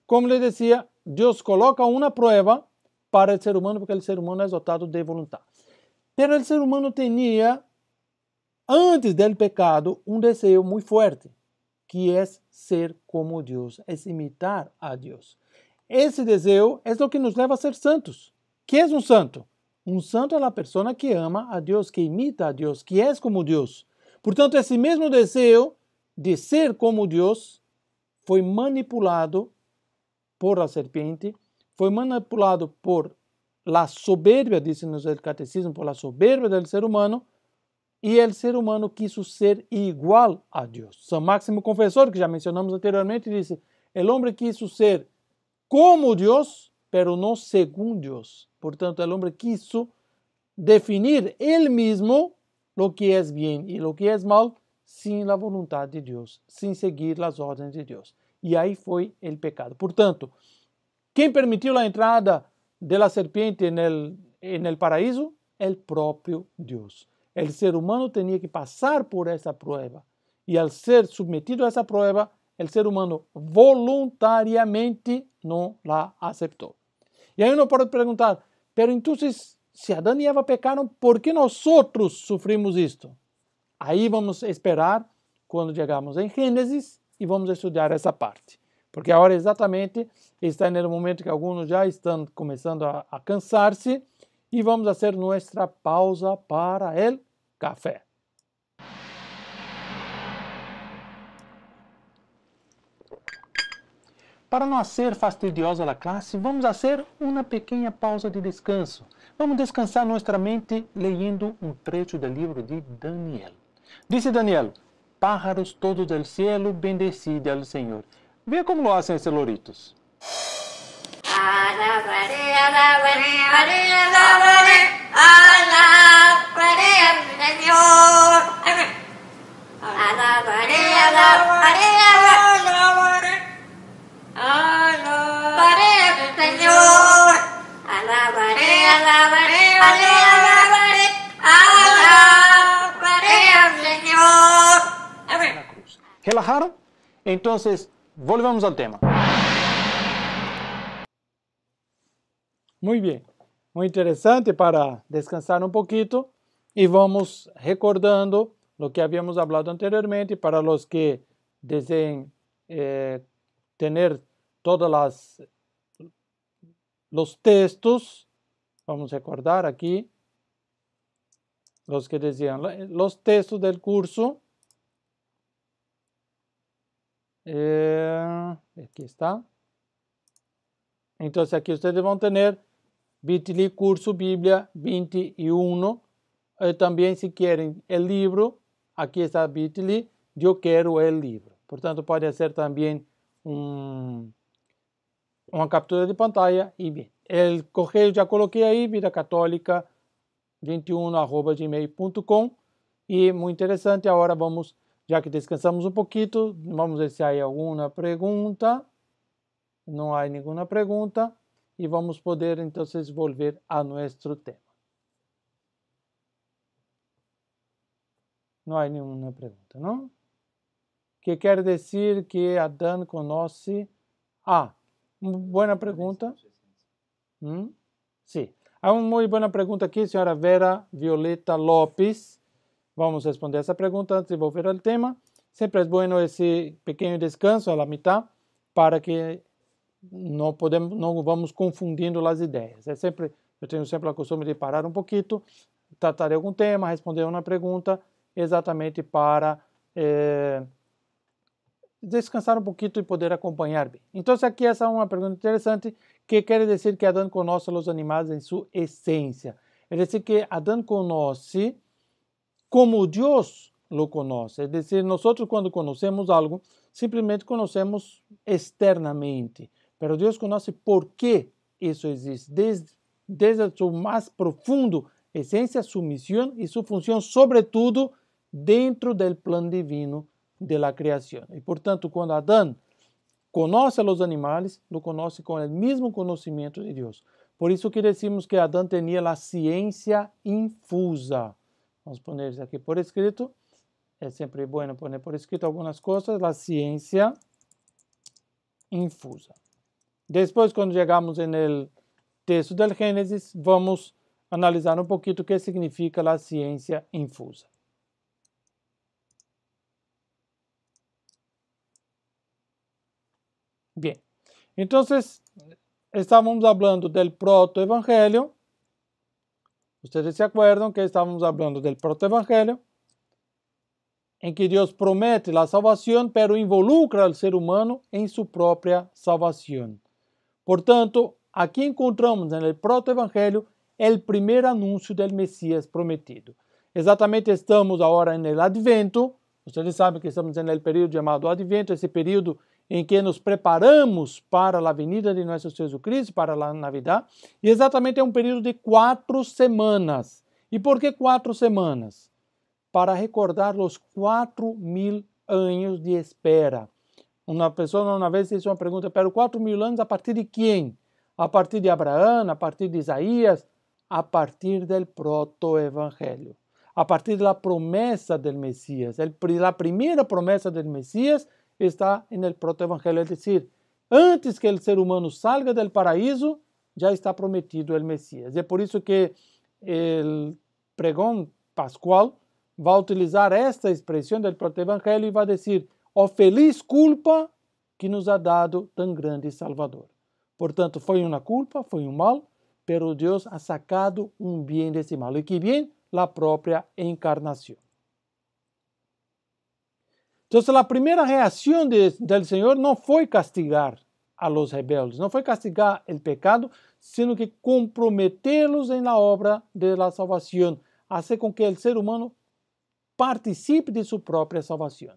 como lhe dizia, Deus coloca uma prova para o ser humano, porque o ser humano é dotado de vontade. Pero o ser humano tinha, antes do pecado, um desejo muito forte, que é ser como Deus, é imitar a Deus. Esse desejo é o que nos leva a ser santos. Que é um santo? Um santo é a pessoa que ama a Deus, que imita a Deus, que é como Deus. Portanto, esse mesmo desejo de ser como Deus foi manipulado por a serpiente, foi manipulado por la soberbia, diz-nos o catecismo, por la soberbia do ser humano, e o ser humano quis ser igual a Deus. São Máximo Confessor, que já mencionamos anteriormente, disse, o homem quis ser como Deus, pero não segundo Deus. Portanto, o homem quis definir ele mesmo o que é bem e o que é mal, sem a vontade de Deus, sem seguir as ordens de Deus. E aí foi o pecado. Portanto, quem permitiu a entrada da serpiente no paraíso? O próprio Deus. O ser humano tinha que passar por essa prova. Y al ser sometido a esa prueba, el ser humano voluntariamente no la aceptó. Y ahí uno puede preguntar, pero entonces, si Adán y Eva pecaron, ¿por qué nosotros sufrimos esto? Ahí vamos a esperar cuando llegamos en Génesis y vamos a estudiar esa parte. Porque ahora exatamente está en el momento que algunos ya están comenzando a cansarse y vamos a hacer nuestra pausa para el café. Para não ser fastidiosa a classe, vamos fazer uma pequena pausa de descanso. Vamos descansar nossa mente leyendo um trecho do livro de Daniel. Dice Daniel, pájaros todos del cielo, bendecid al Senhor. Veja como lo hacen esses loritos. ¿Relajaron? Entonces, volvamos al tema. Muy bien, muy interesante para descansar un poquito y vamos recordando lo que habíamos hablado anteriormente para los que deseen tener todos los textos. Vamos a recordar aquí los que decían los textos del curso. Aquí está. Entonces aquí ustedes van a tener bit.ly curso Biblia 21. También si quieren el libro, aquí está bit.ly, yo quiero el libro. Por tanto, puede hacer también una captura de pantalla y bien. El correo ya coloqué ahí, vidacatólica21@gmail.com. Y muy interesante, ahora vamos, ya que descansamos un poquito, vamos a ver si hay alguna pregunta. No hay ninguna pregunta y vamos a poder entonces volver a nuestro tema. No hay ninguna pregunta, ¿no? ¿Qué quiere decir que Adán conoce? Buena pregunta. Sí. Hay una muy buena pregunta aquí, señora Vera Violeta López. Vamos a responder esa pregunta antes de volver al tema. Siempre es bueno ese pequeño descanso a la mitad para que no vamos confundindo las ideas. Eu tenho sempre a costume de parar um pouquinho, tratar de algum tema, responder uma pergunta, exatamente para descansar um pouquinho e poder acompanhar bem. Então, aqui essa é uma pergunta interessante, que quer dizer que Adão conhece os animais em sua essência. É dizer, que Adão conhece como Deus lo conoce. Es decir, nosotros cuando conocemos algo, simplemente conocemos externamente. Pero Dios conoce por qué eso existe, desde su más profundo esencia, su misión y su función, sobre todo dentro del plan divino de la creación. Y por tanto, cuando Adán conoce a los animales, lo conoce con el mismo conocimiento de Dios. Por eso que decimos que Adán tenía la ciencia infusa. Vamos a poner isso aqui por escrito. É sempre bueno poner por escrito algumas coisas. A ciência infusa. Depois, quando chegamos no texto do Gênesis, vamos analisar um pouquinho o que significa a ciência infusa. Bem, então, estávamos falando do proto-evangelho. Ustedes se acuerdan que estamos hablando del protoevangelio, en que Dios promete la salvación, pero involucra al ser humano en su propia salvación. Por tanto, aquí encontramos en el protoevangelio el primer anuncio del Mesías prometido. Exatamente estamos ahora en el Advento. Ustedes saben que estamos en el período llamado Advento, ese período em que nos preparamos para a venida de nosso Senhor Cristo, para a Navidad, e exatamente é um período de 4 semanas. E por que 4 semanas? Para recordar os 4.000 anos de espera. Uma pessoa uma vez fez uma pergunta, pero 4.000 anos a partir de quem? A partir de Abraão, a partir de Isaías, a partir do protoevangelho. a partir de la promesa del Mesías. La primera promesa del Mesías está en el protoevangelio, es decir, antes que el ser humano salga del paraíso, ya está prometido el Mesías. Es por eso que el pregón pascual va a utilizar esta expresión del protoevangelio y va a decir, oh feliz culpa que nos ha dado tan grande Salvador. Portanto, foi uma culpa, foi um mal, pero Deus ha sacado um bem desse mal. E que bem? La própria encarnação. Então, a primeira reação do Senhor não foi castigar a los rebeldes, não foi castigar o pecado, sino que comprometê-los em la obra de la salvação, fazer com que o ser humano participe de sua própria salvação.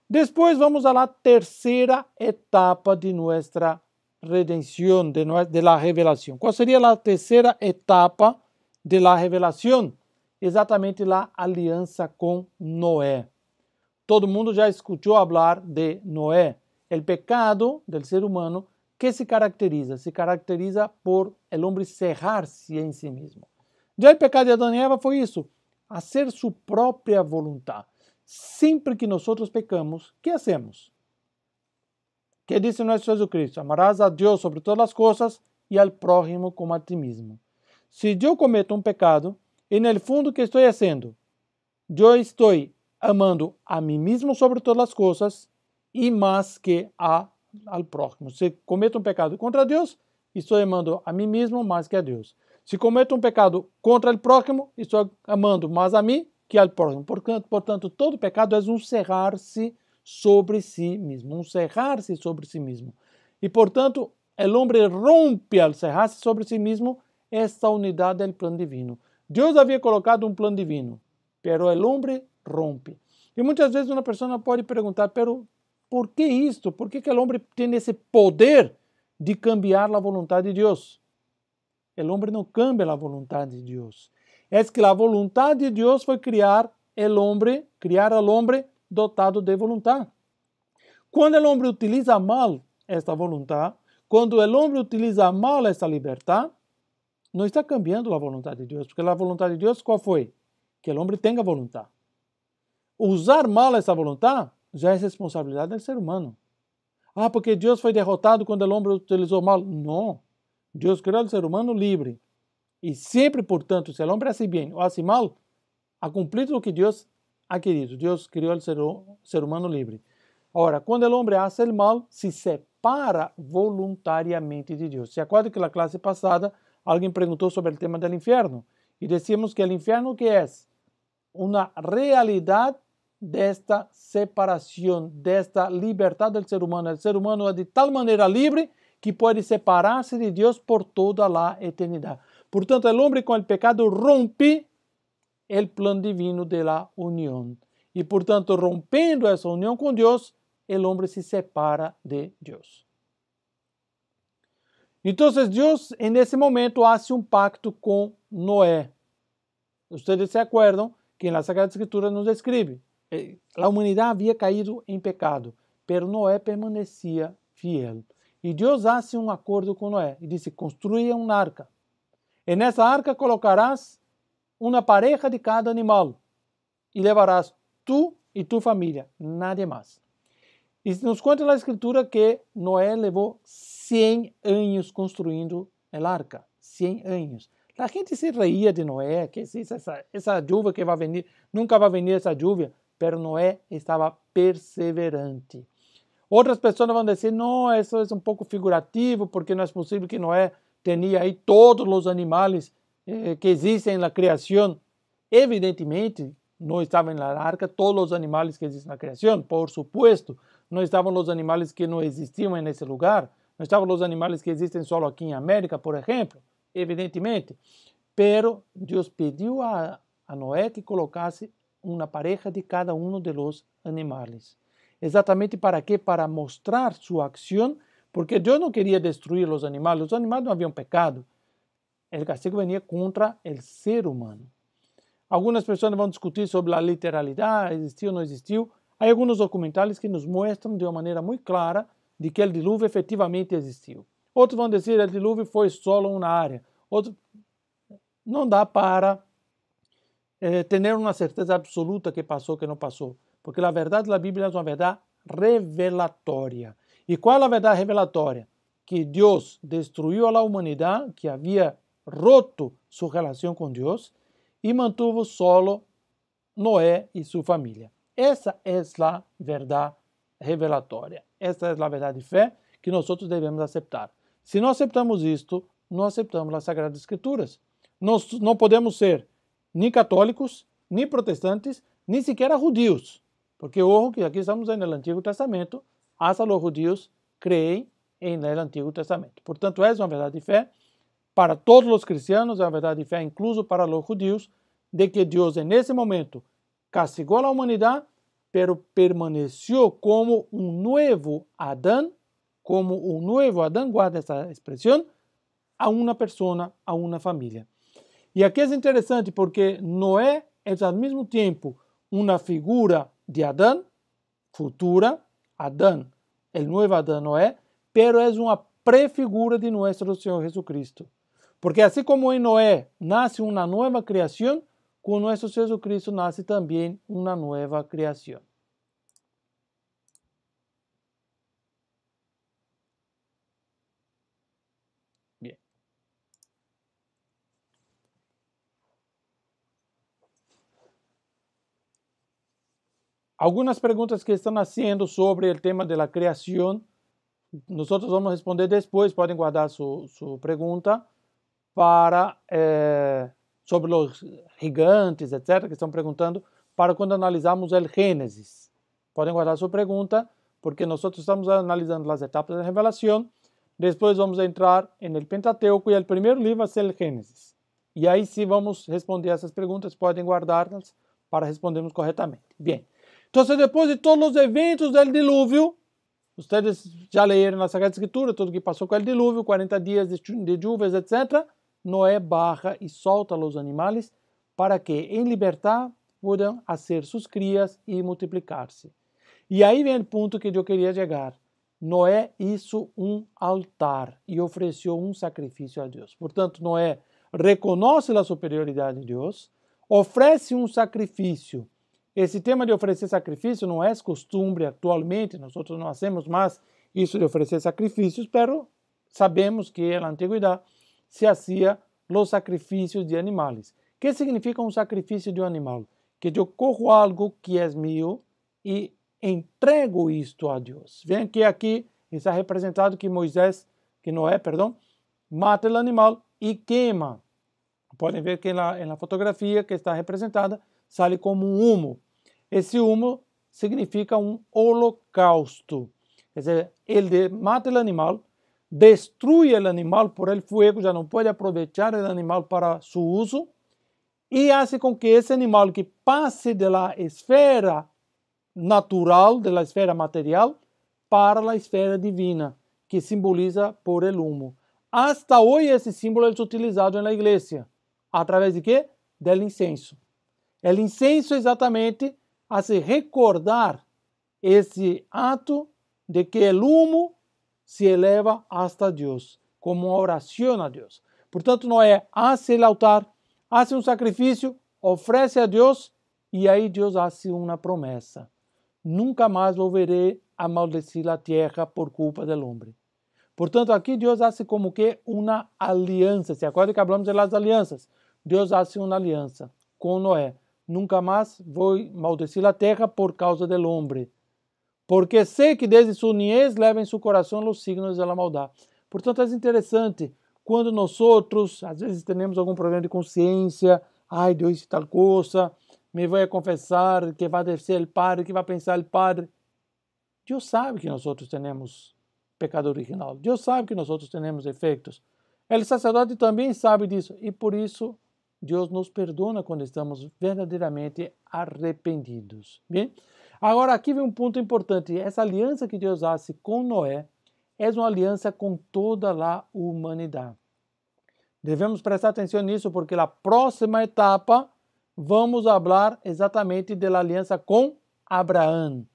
Depois vamos à terceira etapa de nossa redenção, de la revelação. Qual seria a terceira etapa de la revelação? Exatamente a aliança com Noé. Todo mundo já escutou falar de Noé, o pecado do ser humano que se caracteriza por o homem cerrar-se em si mesmo. Já o pecado de Adão e Eva foi isso, fazer sua própria vontade. Sempre que nós pecamos, ¿qué hacemos? ¿Qué dice nuestro Jesucristo? Amarás a Dios sobre todas las cosas y al prójimo como a ti mismo. Si yo cometo un pecado, en el fondo, ¿qué estoy haciendo? Yo estoy amando a mí mismo sobre todas las cosas y más que al prójimo. Si cometo un pecado contra Dios, estoy amando a mí mismo más que a Dios. Si cometo un pecado contra el prójimo, estoy amando más a mí que al prójimo. Portanto, todo pecado é cerrar-se sobre si mesmo, cerrar-se sobre si mesmo. E, portanto, o homem rompe al cerrar-se sobre si mesmo esta unidade del plano divino. Deus havia colocado um plano divino, pero o homem rompe. E muitas vezes uma pessoa pode perguntar, pero por que isto? Por que o homem tem esse poder de cambiar a vontade de Deus? O homem não cambia a vontade de Deus. É que a vontade de Deus foi criar al homem dotado de vontade. Quando o homem utiliza mal esta vontade, quando o homem utiliza mal esta liberdade, não está cambiando a vontade de Deus, porque a vontade de Deus qual foi? Que o homem tenha vontade. Usar mal essa vontade já é responsabilidade do ser humano. Ah, porque Deus foi derrotado quando o homem utilizou mal. Não. Deus criou o ser humano livre. E sempre, portanto, se o homem hace bem ou hace mal, ha cumprido o que Deus ha querido. Deus criou o ser humano livre. Agora, quando o homem hace o mal, se separa voluntariamente de Deus. Se acorda que na classe passada alguém perguntou sobre o tema do inferno. E decíamos que o inferno que é? Uma realidade desta separação, desta liberdade do ser humano. O ser humano é de tal maneira livre que pode separar-se de Deus por toda a eternidade. Portanto, o homem com o pecado rompe o plano divino de la união. E, portanto, rompendo essa união com Deus, o homem se separa de Deus. Então, Deus, en esse momento, hace um pacto com Noé. Vocês se acordam que na Sagrada Escritura nos escreve: a humanidade havia caído em pecado, pero Noé permanecia fiel. E Deus hace um acordo com Noé e disse: construya uma arca. E nessa arca colocarás uma pareja de cada animal e levarás tu e tu família, nada mais. E nos conta a Escritura que Noé levou 100 anos construindo a arca. 100 anos. A gente se reía de Noé, que essa chuva que vai vir, nunca vai vir essa chuva, pero Noé estava perseverante. Outras pessoas vão dizer, não, isso é um pouco figurativo, porque não é possível que Noé tenha aí todos os animais que existem na criação. Evidentemente, não estavam na arca todos os animais que existem na criação, por supuesto. Não estavam os animais que não existiam nesse lugar. Não estavam os animais que existem só aqui em América, por exemplo. Evidentemente. Pero Deus pediu a Noé que colocasse uma pareja de cada um dos animais. Exatamente para quê? Para mostrar sua ação, porque Deus não queria destruir os animais não haviam pecado. O castigo venia contra o ser humano. Algumas pessoas vão discutir sobre a literalidade, existiu ou não existiu. Há alguns documentários que nos mostram de uma maneira muito clara de que o dilúvio efetivamente existiu. Outros vão dizer que o dilúvio foi só uma área. Outros, não dá para ter uma certeza absoluta que passou, que não passou. Porque a verdade da Bíblia é uma verdade revelatória. E qual é a verdade revelatória? Que Deus destruiu a humanidade, que havia roto sua relação com Deus, e mantuvo solo Noé e sua família. Essa é a verdade revelatória. Essa é a verdade de fé que nós devemos aceitar. Se não aceitamos isto, não aceitamos as Sagradas Escrituras. Nós não podemos ser nem católicos, nem protestantes, nem sequer judeus. Porque, ojo, que aqui estamos no Antigo Testamento, hasta os judeus creem no Antigo Testamento. Portanto, é uma verdade de fé para todos os cristianos, é uma verdade de fé incluso para os judeus, de que Deus, nesse momento, castigou a humanidade, pero permaneceu como um novo Adão, guarda essa expressão, a uma pessoa, a uma família. E aqui é interessante porque Noé é ao mesmo tempo uma figura de Adão, futura, Adão, o novo Adão Noé, pero é uma prefigura de nosso Senhor Jesucristo. Porque assim como em Noé nasce uma nova criação, com nosso Senhor Jesucristo nasce também uma nova criação. Bien. Algumas perguntas que estão nascendo sobre o tema da criação, nós vamos responder depois, podem guardar sua pergunta para sobre os gigantes, etc., que estão perguntando, para quando analisarmos o Gênesis. Podem guardar sua pergunta, porque nós estamos analisando as etapas da revelação, depois vamos entrar no Pentateuco e o primeiro livro vai ser o Gênesis. E aí sim vamos responder essas perguntas, podem guardá-las para respondermos corretamente. Bem, então depois de todos os eventos do dilúvio, vocês já leram na Sagrada Escritura tudo o que passou com o dilúvio, 40 dias de chuvas, etc., Noé barra e solta os animais para que, em libertar, possam fazer suas crias e multiplicar-se. E aí vem o ponto que eu queria chegar. Noé hizo um altar e ofereceu um sacrifício a Deus. Portanto, Noé reconhece a superioridade de Deus, oferece um sacrifício. Esse tema de oferecer sacrifício não é costume atualmente, nós não hacemos mais isso de oferecer sacrifícios, mas sabemos que na antiguidade se hacía os sacrifícios de animais. O que significa um sacrifício de um animal? Que eu corro algo que é meu e entrego isto a Deus. Veja que aqui está representado que Noé, mata o animal e queima. Podem ver que na fotografia que está representada, sale como um humo. Esse humo significa um holocausto. Quer dizer, ele mata o animal, destrui o animal por el fuego, já não pode aproveitar o animal para seu uso, e faz com que esse animal que passe da esfera natural, da esfera material, para a esfera divina, que simboliza por el humo. Hasta hoje esse símbolo é utilizado na igreja. Através de quê? Del incenso. O incenso exatamente a se recordar esse ato de que o humo se eleva hasta Deus, como uma oração a Deus. Portanto, Noé hace o altar, hace um sacrifício, oferece a Deus, e aí Deus hace uma promessa. Nunca mais volverei a maldecir a terra por culpa do homem. Portanto, aqui Deus hace como que uma aliança. Se acorda que falamos das alianças? Deus hace uma aliança com Noé. Nunca mais vou maldecir a terra por causa do homem. Porque sei que desde sua niñez leva em seu coração os signos da maldade. Portanto, é interessante quando nós, às vezes, temos algum problema de consciência, ai, Deus hizo tal coisa, me vou confessar, que vai ser o Padre, que vai pensar o Padre. Deus sabe que nós temos pecado original. Deus sabe que nós temos defeitos. O sacerdote também sabe disso. E por isso, Deus nos perdona quando estamos verdadeiramente arrependidos. Bem? Agora, aqui vem um ponto importante. Essa aliança que Deus faz com Noé é uma aliança com toda a humanidade. Devemos prestar atenção nisso, porque na próxima etapa vamos falar exatamente da aliança com Abraão.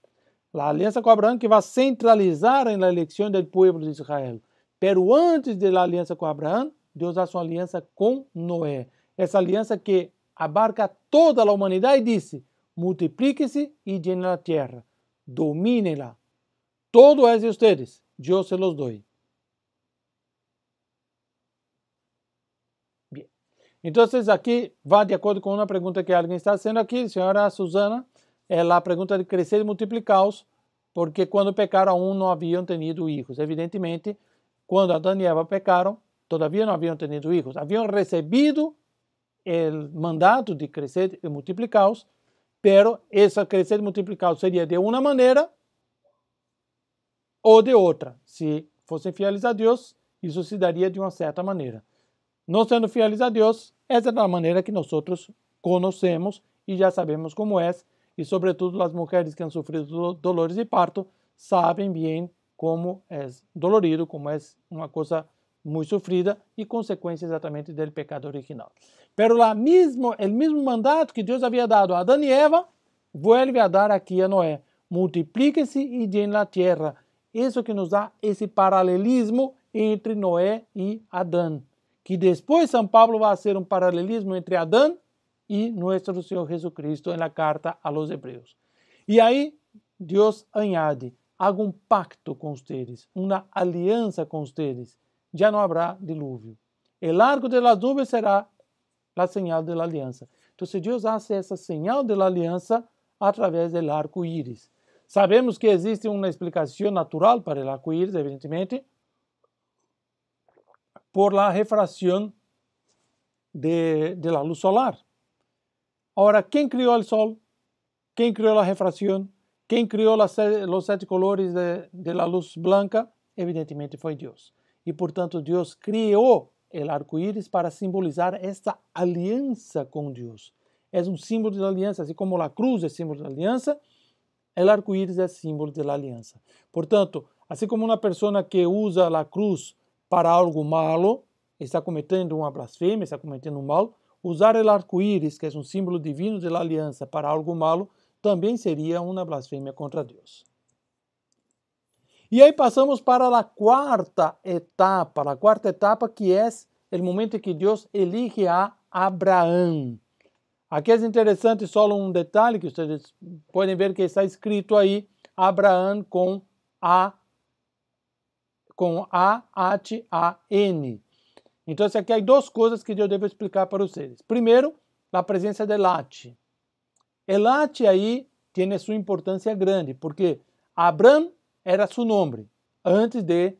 A aliança com Abraão que vai centralizar na eleição do povo de Israel. Pero antes da aliança com Abraão, Deus faz uma aliança com Noé. Essa aliança que abarca toda a humanidade e disse: multiplíquese y llenen la tierra, domínenla. Todo es de ustedes, yo se los doy. Bien. Entonces aquí va de acuerdo con una pregunta que alguien está haciendo aquí, señora Susana, es la pregunta de crecer y multiplicaos, porque cuando pecaron aún no habían tenido hijos. Evidentemente, cuando Adán y Eva pecaron, todavía no habían tenido hijos. Habían recibido el mandato de crecer y multiplicaos, pero esse crescer e multiplicar seria de uma maneira ou de outra. Se fossem fiéis a Deus, isso se daria de uma certa maneira. Não sendo fiéis a Deus, essa é a maneira que nós conhecemos e já sabemos como é, e sobretudo as mulheres que han sofrido dolores de parto sabem bem como é dolorido, como é uma coisa muito sofrida e consequência exatamente do pecado original. Pero o mesmo mandato que Deus havia dado a Adão e Eva, vuelve a dar aqui a Noé. Multiplíquese e llenen la tierra. Isso que nos dá esse paralelismo entre Noé e Adão. Que depois São Paulo vai fazer um paralelismo entre Adão e nosso Senhor Jesucristo na carta a los Hebreus. E aí Deus añade: haga um pacto com vocês, uma aliança com vocês. Já não haverá dilúvio. El arco de las nubes será la señal de la aliança. Então, Deus hace essa señal de la aliança através do arco-íris. Sabemos que existe uma explicação natural para o arco-íris, evidentemente, por la refracción de la luz solar. Ahora, ¿quién crió el sol? ¿Quién crió la refracción? ¿Quién crió los 7 colores de la luz blanca? Evidentemente foi Deus. E, portanto, Deus criou o arco-íris para simbolizar esta aliança com Deus. É um símbolo de aliança, assim como a cruz é símbolo de aliança, o arco-íris é símbolo de aliança. Portanto, assim como uma pessoa que usa a cruz para algo malo, está cometendo uma blasfêmia, está cometendo um mal, usar o arco-íris, que é um símbolo divino de aliança, para algo malo, também seria uma blasfêmia contra Deus. E aí passamos para a quarta etapa que é o momento em que Deus elige a Abraão. Aqui é interessante só um detalhe que vocês podem ver que está escrito aí, Abraão com A-H-A-N. Então, aqui há 2 coisas que eu devo explicar para vocês. Primeiro, a presença de H. El H aí tem sua importância grande, porque Abraham era seu nome antes de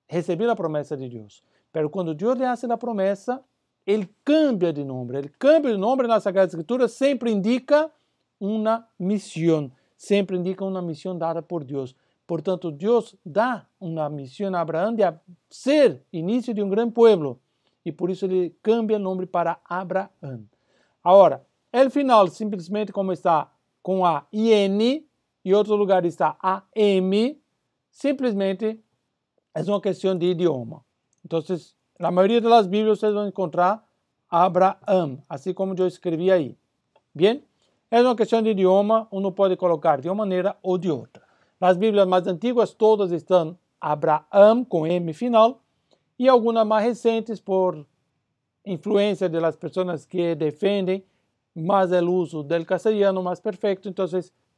receber a promessa de Deus. Mas quando Deus lhe hace a promessa, ele cambia de nome. El cambio de nome na Sagrada Escritura sempre indica uma missão, sempre indica uma missão dada por Deus. Portanto, Deus dá uma missão a Abraão de ser início de um grande povo. E por isso ele cambia o nome para Abraão. Agora, o final, simplesmente como está com a IN, e outro lugar está a M, simplesmente é uma questão de idioma. Então, na maioria das Bíblias vocês vão encontrar Abraão, assim como eu escrevi aí. Bem? É uma questão de idioma, uno pode colocar de uma maneira ou de outra. Nas Bíblias mais antigas, todas estão Abraão, com M final, e algumas mais recentes, por influência das pessoas que defendem mais o uso do castelhano mais perfeito, então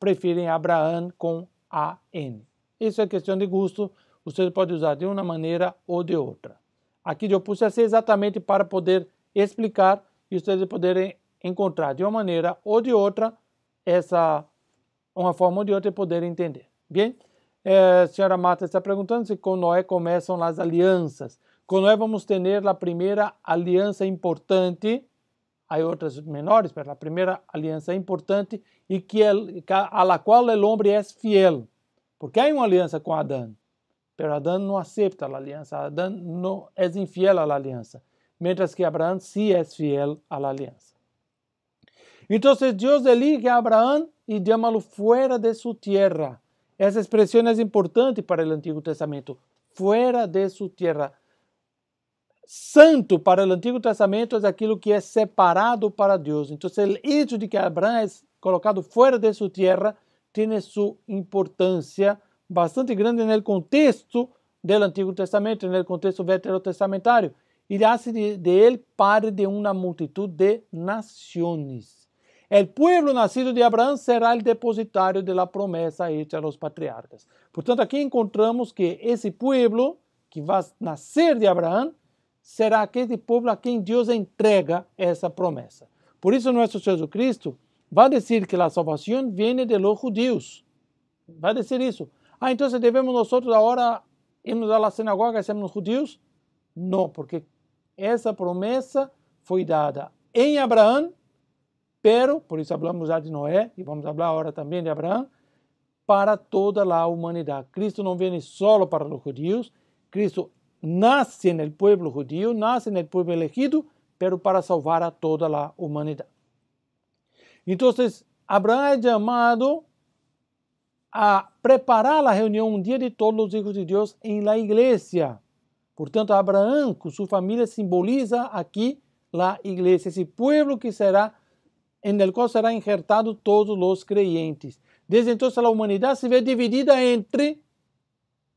preferem Abraão com A-N. Isso é questão de gosto, você pode usar de uma maneira ou de outra. Aqui eu pus assim exatamente para poder explicar e vocês poderem encontrar de uma maneira ou de outra uma forma ou de outra e poder entender. Bem, a senhora Marta está perguntando se com Noé começam as alianças. Com Noé vamos ter a primeira aliança importante, há outras menores, mas a primeira aliança importante e a la qual o homem é fiel. Porque há uma aliança com Adão, mas Adão não aceita a aliança, Adão não é infiel à aliança, mientras que Abraão sí é fiel à aliança. Então, Deus elige a Abraão e chama-lo fora de sua terra. Essa expressão é importante para o Antigo Testamento. Fora de sua terra. Santo para o Antigo Testamento é aquilo que é separado para Deus. Então, o hecho de que Abraão é colocado fora de sua terra tem sua importância bastante grande no contexto do Antigo Testamento, no contexto veterotestamentário. y hace de él padre de una multitud de naciones. El pueblo nacido de Abraham será el depositario de la promesa hecha a los patriarcas. Portanto, aqui encontramos que esse pueblo que vai nascer de Abraão será aquele povo a quem Deus entrega essa promessa. Por isso, nosso Senhor Cristo vai dizer que a salvação vem de los judíos. Vai dizer isso. Então devemos nós agora irmos à sinagoga e sermos judíos? Não, porque essa promessa foi dada em Abraão, pero, por isso falamos já de Noé, e vamos falar agora também de Abraão, para toda a humanidade. Cristo não vem só para os judíos, Cristo nasce no povo judío, nasce no povo elegido, pero para salvar a toda a humanidade. Então, Abraão é chamado a preparar a reunião um dia de todos os hijos de Deus em la igreja. Portanto, Abraão, com sua família, simboliza aqui a igreja, esse povo que será, en el qual será injertado todos os creyentes. Desde então, a humanidade se vê dividida entre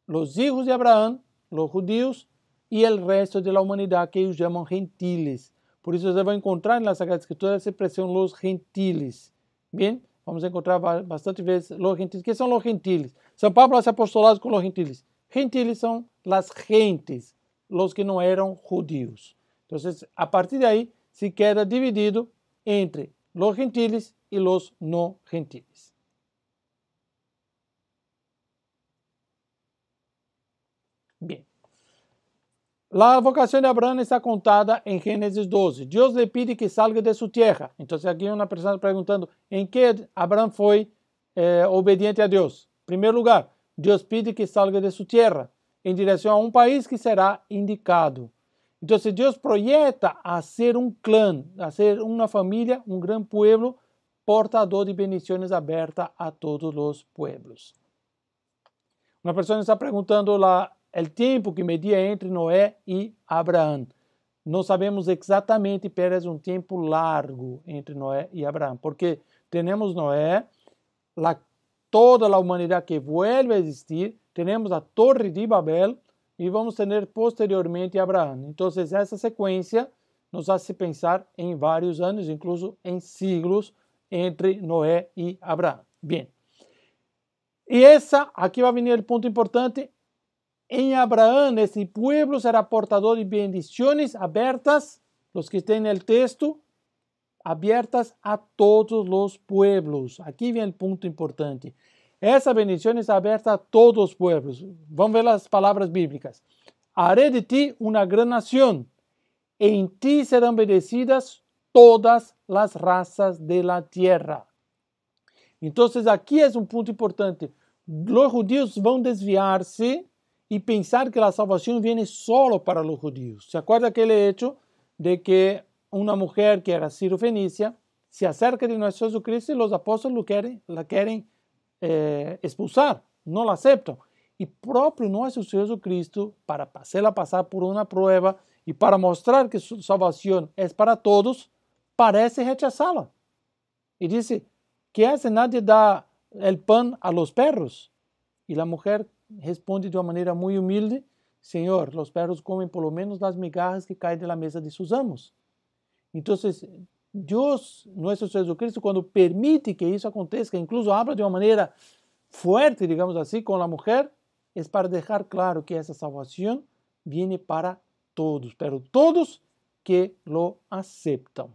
os hijos de Abraão, os judíos, e o resto da humanidade, que eles chamam gentiles. Por isso, você vai encontrar na Sagrada Escritura essa expressão, os gentiles. Bem, vamos encontrar bastante vezes os gentiles. Que são os gentiles? São Paulo hace apostolado com os gentiles. Gentiles são as gentes, os que não eram judíos. Então, a partir de aí, se queda dividido entre los gentiles y los no gentiles. Bien. La vocación de Abraham está contada en Génesis 12. Dios le pide que salga de su tierra. Entonces aquí una persona preguntando, ¿en qué Abraham fue obediente a Dios? En primer lugar, Dios pide que salga de su tierra en dirección a un país que será indicado. Entonces Dios proyecta a ser un clan, a ser una familia, un gran pueblo, portador de bendiciones abiertas a todos los pueblos. Una persona está preguntando el tiempo que medía entre Noé y Abraham. No sabemos exactamente, pero es un tiempo largo entre Noé y Abraham, porque tenemos Noé, toda la humanidad que vuelve a existir, tenemos la Torre de Babel, e vamos ter posteriormente Abraão. Então, essa sequência nos hace pensar em vários anos, incluso em siglos, entre Noé e Abraão. Bem. E aqui vai vir o ponto importante. Em Abraão, esse povo será portador de bendições abertas, os que têm no texto, abertas a todos os pueblos. Aqui vem o ponto importante. Essa bendição está aberta a todos os pueblos. Vamos ver as palavras bíblicas. Haré de ti una gran nación. En ti serán bendecidas todas las razas de la tierra. Entonces, aqui é um ponto importante. Os judíos vão desviar-se e pensar que a salvação vem solo para os judíos. ¿Se acuerda aquele hecho de que uma mulher que era sirofenícia se acerca de nosso Jesus Cristo e os apóstolos la querem expulsar, não la aceptam. E próprio nosso Jesus Cristo, para fazê-la passar por uma prova e para mostrar que sua salvação é para todos, parece rechazá-la. E disse, que hace nadie dá el pan a los perros? E a mulher responde de uma maneira muito humilde, Senhor, os perros comem por lo menos as migajas que caem da mesa de seus amos. Então, Deus, nosso Jesus Cristo, quando permite que isso aconteça, incluso habla de uma maneira forte, digamos assim, com a mulher, é para deixar claro que essa salvação vem para todos, pero todos que lo aceptam.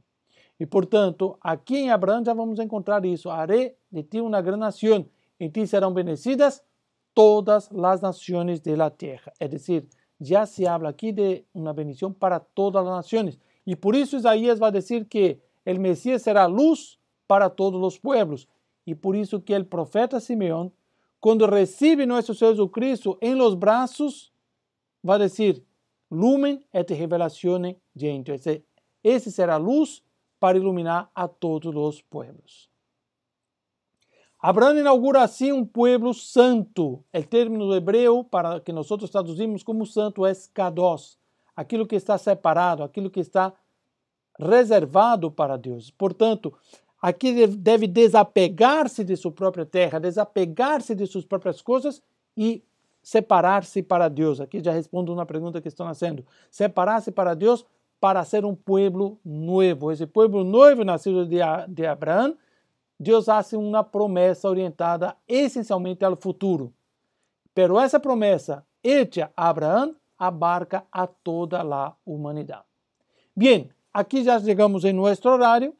E, portanto, aqui em Abraão já vamos encontrar isso. Haré de ti uma grande nação, em ti serão bendecidas todas as nações da terra. É decir, já se habla aqui de uma bendição para todas as nações. E por isso Isaías vai dizer que o Messias será luz para todos os pueblos. E por isso que o profeta Simeão, quando recebe nosso Jesus Cristo em los braços, vai dizer, lumen et revelatione gentio. Esse será luz para iluminar a todos os pueblos. Abraão inaugura assim um pueblo santo. O término hebreu para que nós traduzimos como santo é kadosh, aquilo que está separado, aquilo que está reservado para Deus. Portanto, aqui deve desapegar-se de sua própria terra, desapegar-se de suas próprias coisas e separar-se para Deus. Aqui já respondo uma pergunta que estão fazendo. Separar-se para Deus para ser um pueblo novo. Esse pueblo novo nascido de Abraão, Deus faz uma promessa orientada essencialmente ao futuro. Pero essa promessa hecha a Abraão abarca a toda a humanidade. Bem, aqui já chegamos em nosso horário.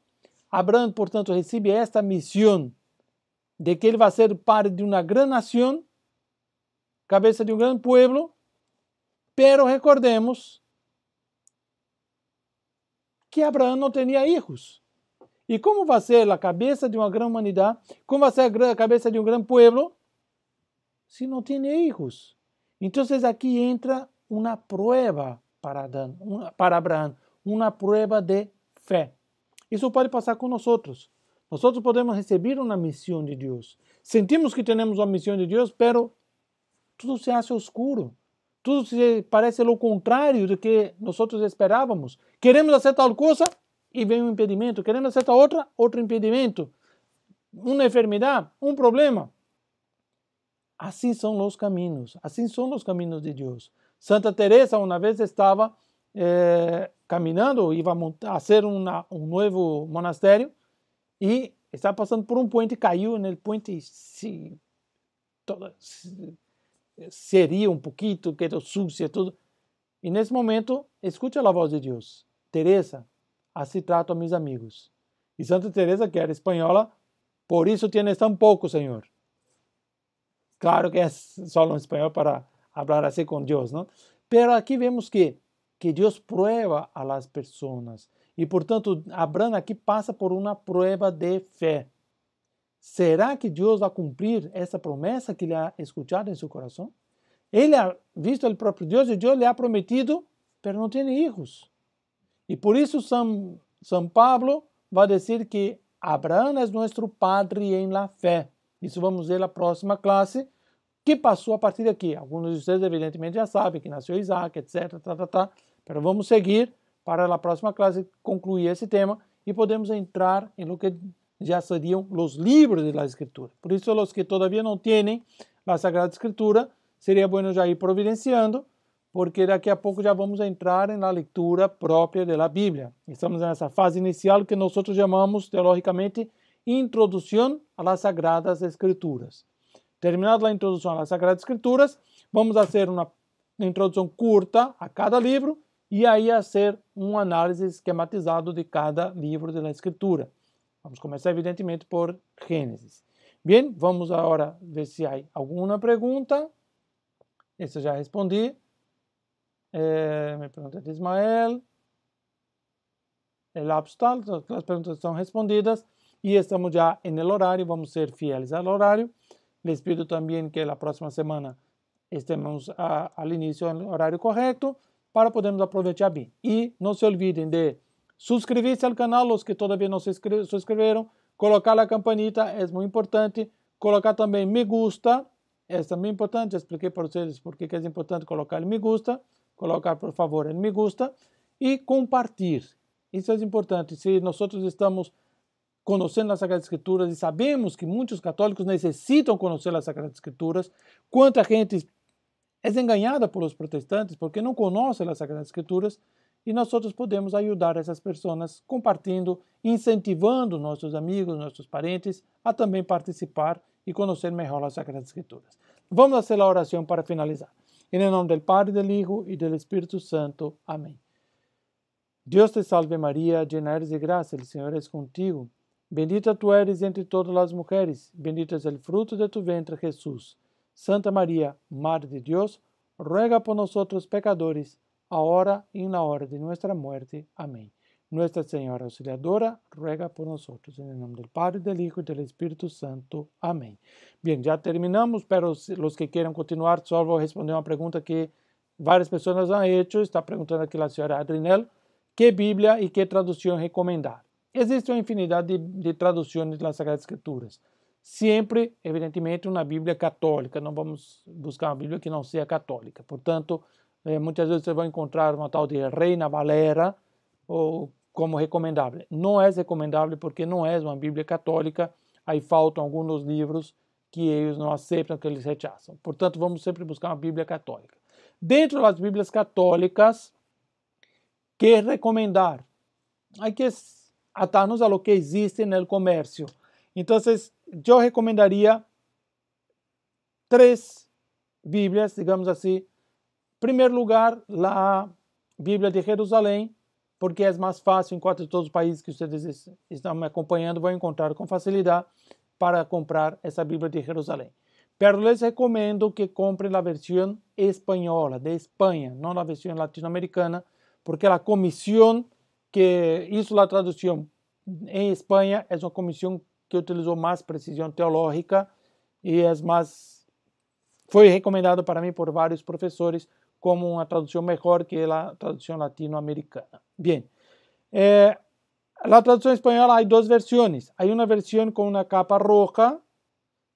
Abraão, portanto, recebe esta missão de que ele vai ser parte de uma grande nação, cabeça de um grande pueblo, pero recordemos que Abraão não tinha filhos. E como vai ser a cabeça de uma grande humanidade? Como vai ser a cabeça de um grande pueblo se não tem filhos? Então, aqui entra uma prova para Abraão, uma prova de fé. Isso pode passar com nós. Nós podemos receber uma missão de Deus. Sentimos que temos uma missão de Deus, pero tudo se hace oscuro. Tudo se parece o contrário do que nós esperávamos. Queremos fazer tal coisa e vem um impedimento. Queremos fazer outra, outro impedimento. Uma enfermidade, um problema. Assim são os caminhos. Assim são os caminhos de Deus. Santa Teresa uma vez estava caminhando, ia a ser um novo monastério e estava passando por um puente, caiu no puente e seria um pouquinho, quedou sucia, tudo. E nesse momento, escute a voz de Deus. Teresa, assim trato a meus amigos. E Santa Teresa, que era espanhola, por isso tienes tão pouco, Senhor. Claro que é só um espanhol para falar assim com Deus, não? Pero aqui vemos que Deus prueba a las pessoas. E, portanto, Abraão aqui passa por uma prova de fé. Será que Deus vai cumprir essa promessa que ele ha escutado em seu coração? Ele ha visto o próprio Deus e Deus lhe ha prometido, mas não tem filhos. E por isso São Pablo vai dizer que Abraão é nosso padre em la fé. Isso vamos ver na próxima classe, que passou a partir daqui. Alguns de vocês evidentemente já sabem que nasceu Isaac, etc. Mas vamos seguir para a próxima classe concluir esse tema e podemos entrar em lo que já seriam os livros da Escritura. Por isso, os que todavia não têm a Sagrada Escritura, seria bueno já ir providenciando, porque daqui a pouco já vamos entrar na leitura própria da Bíblia. Estamos nessa fase inicial que nós chamamos, teologicamente, Introdução às Sagradas Escrituras. Terminada a introdução às Sagradas Escrituras, vamos fazer uma introdução curta a cada livro e aí fazer um análise esquematizado de cada livro da Escritura. Vamos começar, evidentemente, por Gênesis. Bem, vamos agora ver se há alguma pergunta. Essa já respondi. Me pergunta de Ismael. El Abstal, as perguntas estão respondidas. E estamos já no horário, vamos ser fiéis ao horário. Les pido também que na próxima semana estemos ao início no horário correto para podermos aproveitar bem. E não se olvidem de suscrever-se ao canal, os que todavia não se suscreveram, colocar a campanita, é muito importante, colocar também me gusta, é também importante, já expliquei para vocês por que é importante colocar me gusta, colocar por favor me gusta, e compartilhar. Isso é importante, se nós estamos conhecendo as Sagradas Escrituras e sabemos que muitos católicos necessitam conhecer as Sagradas Escrituras, quanta gente é enganada por os protestantes porque não conhece as Sagradas Escrituras, e nós podemos ajudar essas pessoas compartilhando, incentivando nossos amigos, nossos parentes a também participar e conhecer melhor as Sagradas Escrituras. Vamos fazer a oração para finalizar. Em nome do Padre, do Hijo e do Espírito Santo. Amém. Deus te salve Maria, llena eres de graça, o Senhor é contigo. Bendita tu eres entre todas as mulheres, bendito é o fruto de tu ventre, Jesús. Santa Maria, Madre de Deus, ruega por nós pecadores, ahora y na hora de nuestra muerte. Amén. Nuestra Señora Auxiliadora, ruega por nosotros. En el nombre del Padre, del Hijo y del Espíritu Santo. Amén. Bien, ya terminamos, pero los que quieran continuar, solo voy a responder una pregunta que varias personas han hecho. Está preguntando aquí la señora Adrinel, ¿qué Biblia y qué traducción recomendar? Existe uma infinidade de traduções das Sagradas Escrituras. Sempre, evidentemente, uma Bíblia católica. Não vamos buscar uma Bíblia que não seja católica. Portanto, muitas vezes você vai encontrar uma tal de Reina Valera ou como recomendável. Não é recomendável porque não é uma Bíblia católica. Aí faltam alguns livros que eles não aceitam, que eles rechazam. Portanto, vamos sempre buscar uma Bíblia católica. Dentro das Bíblias católicas, que recomendar? Hay que atarnos a lo que existe en el comercio. Entonces, yo recomendaría 3 Biblias, digamos así. En primer lugar, la Bíblia de Jerusalém, porque é mais fácil em quase todos os países que vocês estão me acompanhando, vão encontrar com facilidade para comprar essa Bíblia de Jerusalém. Pero les recomendo que comprem a versão espanhola, de Espanha, não a versão latino-americana, porque a comissão que hizo a tradução em Espanha é uma comissão que utilizou mais precisão teológica e é mais, foi recomendado para mim por vários professores como uma tradução melhor que a tradução latino-americana. Bem, a tradução espanhola há 2 versões. Há uma versão com uma capa roja,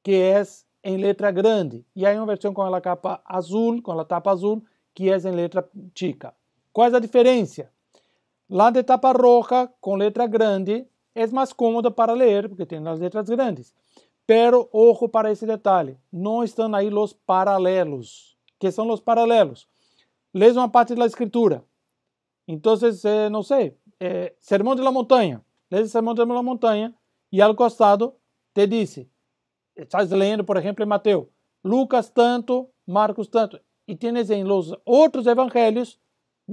que é em letra grande, e há uma versão com a capa azul, com a tapa azul, que é em letra chica. Qual é a diferença? A de tapa roja, com letra grande, é mais cômoda para ler, porque tem as letras grandes. Pero, ojo para esse detalhe, não estão aí os paralelos. Que são os paralelos? Lees uma parte da escritura. Então, não sei, Sermão de la Montanha. Lees o Sermão de la Montanha e ao costado te diz, estás lendo, por exemplo, em Mateus, Lucas tanto, Marcos tanto, e tienes em los outros evangelhos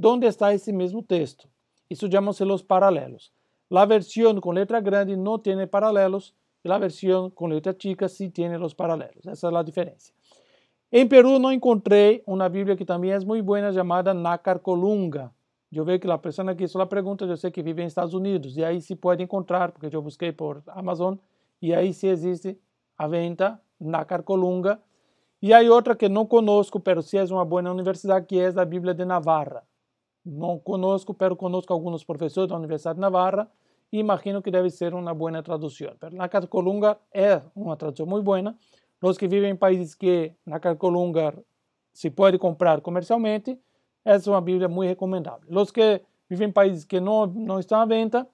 onde está esse mesmo texto. Isso chamam-se os paralelos. A versão com letra grande não tem paralelos, e a versão com letra chica sim tem os paralelos. Essa é a diferença. Em Peru não encontrei uma Bíblia que também é muito boa, chamada Nácar Colunga. Eu vejo que a pessoa que hizo a pergunta, eu sei que vive em Estados Unidos, e aí se pode encontrar, porque eu busquei por Amazon, e aí sim existe a venda Nácar Colunga. E há outra que não conosco, mas sim é uma boa universidade, que é a Bíblia de Navarra. Não conosco, mas conosco alguns professores da Universidade de Navarra, e imagino que deve ser uma boa tradução. Mas Nácar Colunga é uma tradução muito boa. Os que vivem em países que Nácar Colunga se pode comprar comercialmente, essa é uma Bíblia muito recomendável. Os que vivem em países que não estão à venda,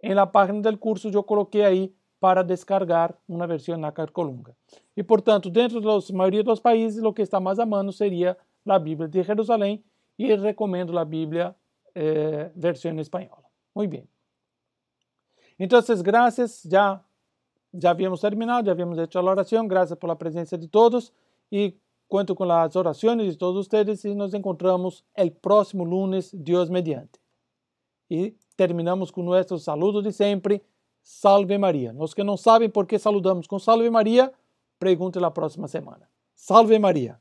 em la página do curso eu coloquei aí para descargar uma versão Nácar Colunga. E, portanto, dentro da maioria dos países, o que está mais a mano seria a Bíblia de Jerusalém, e recomendo a Bíblia versão espanhola. Muito bem. Então, graças, já havíamos terminado, já havíamos hecho a oração, graças por la presença de todos, e cuento com as orações de todos ustedes, e nos encontramos el próximo lunes, Dios mediante. E terminamos com nosso saludo de sempre, Salve Maria. Os que não sabem por que saludamos com Salve Maria, perguntem na próxima semana. Salve Maria.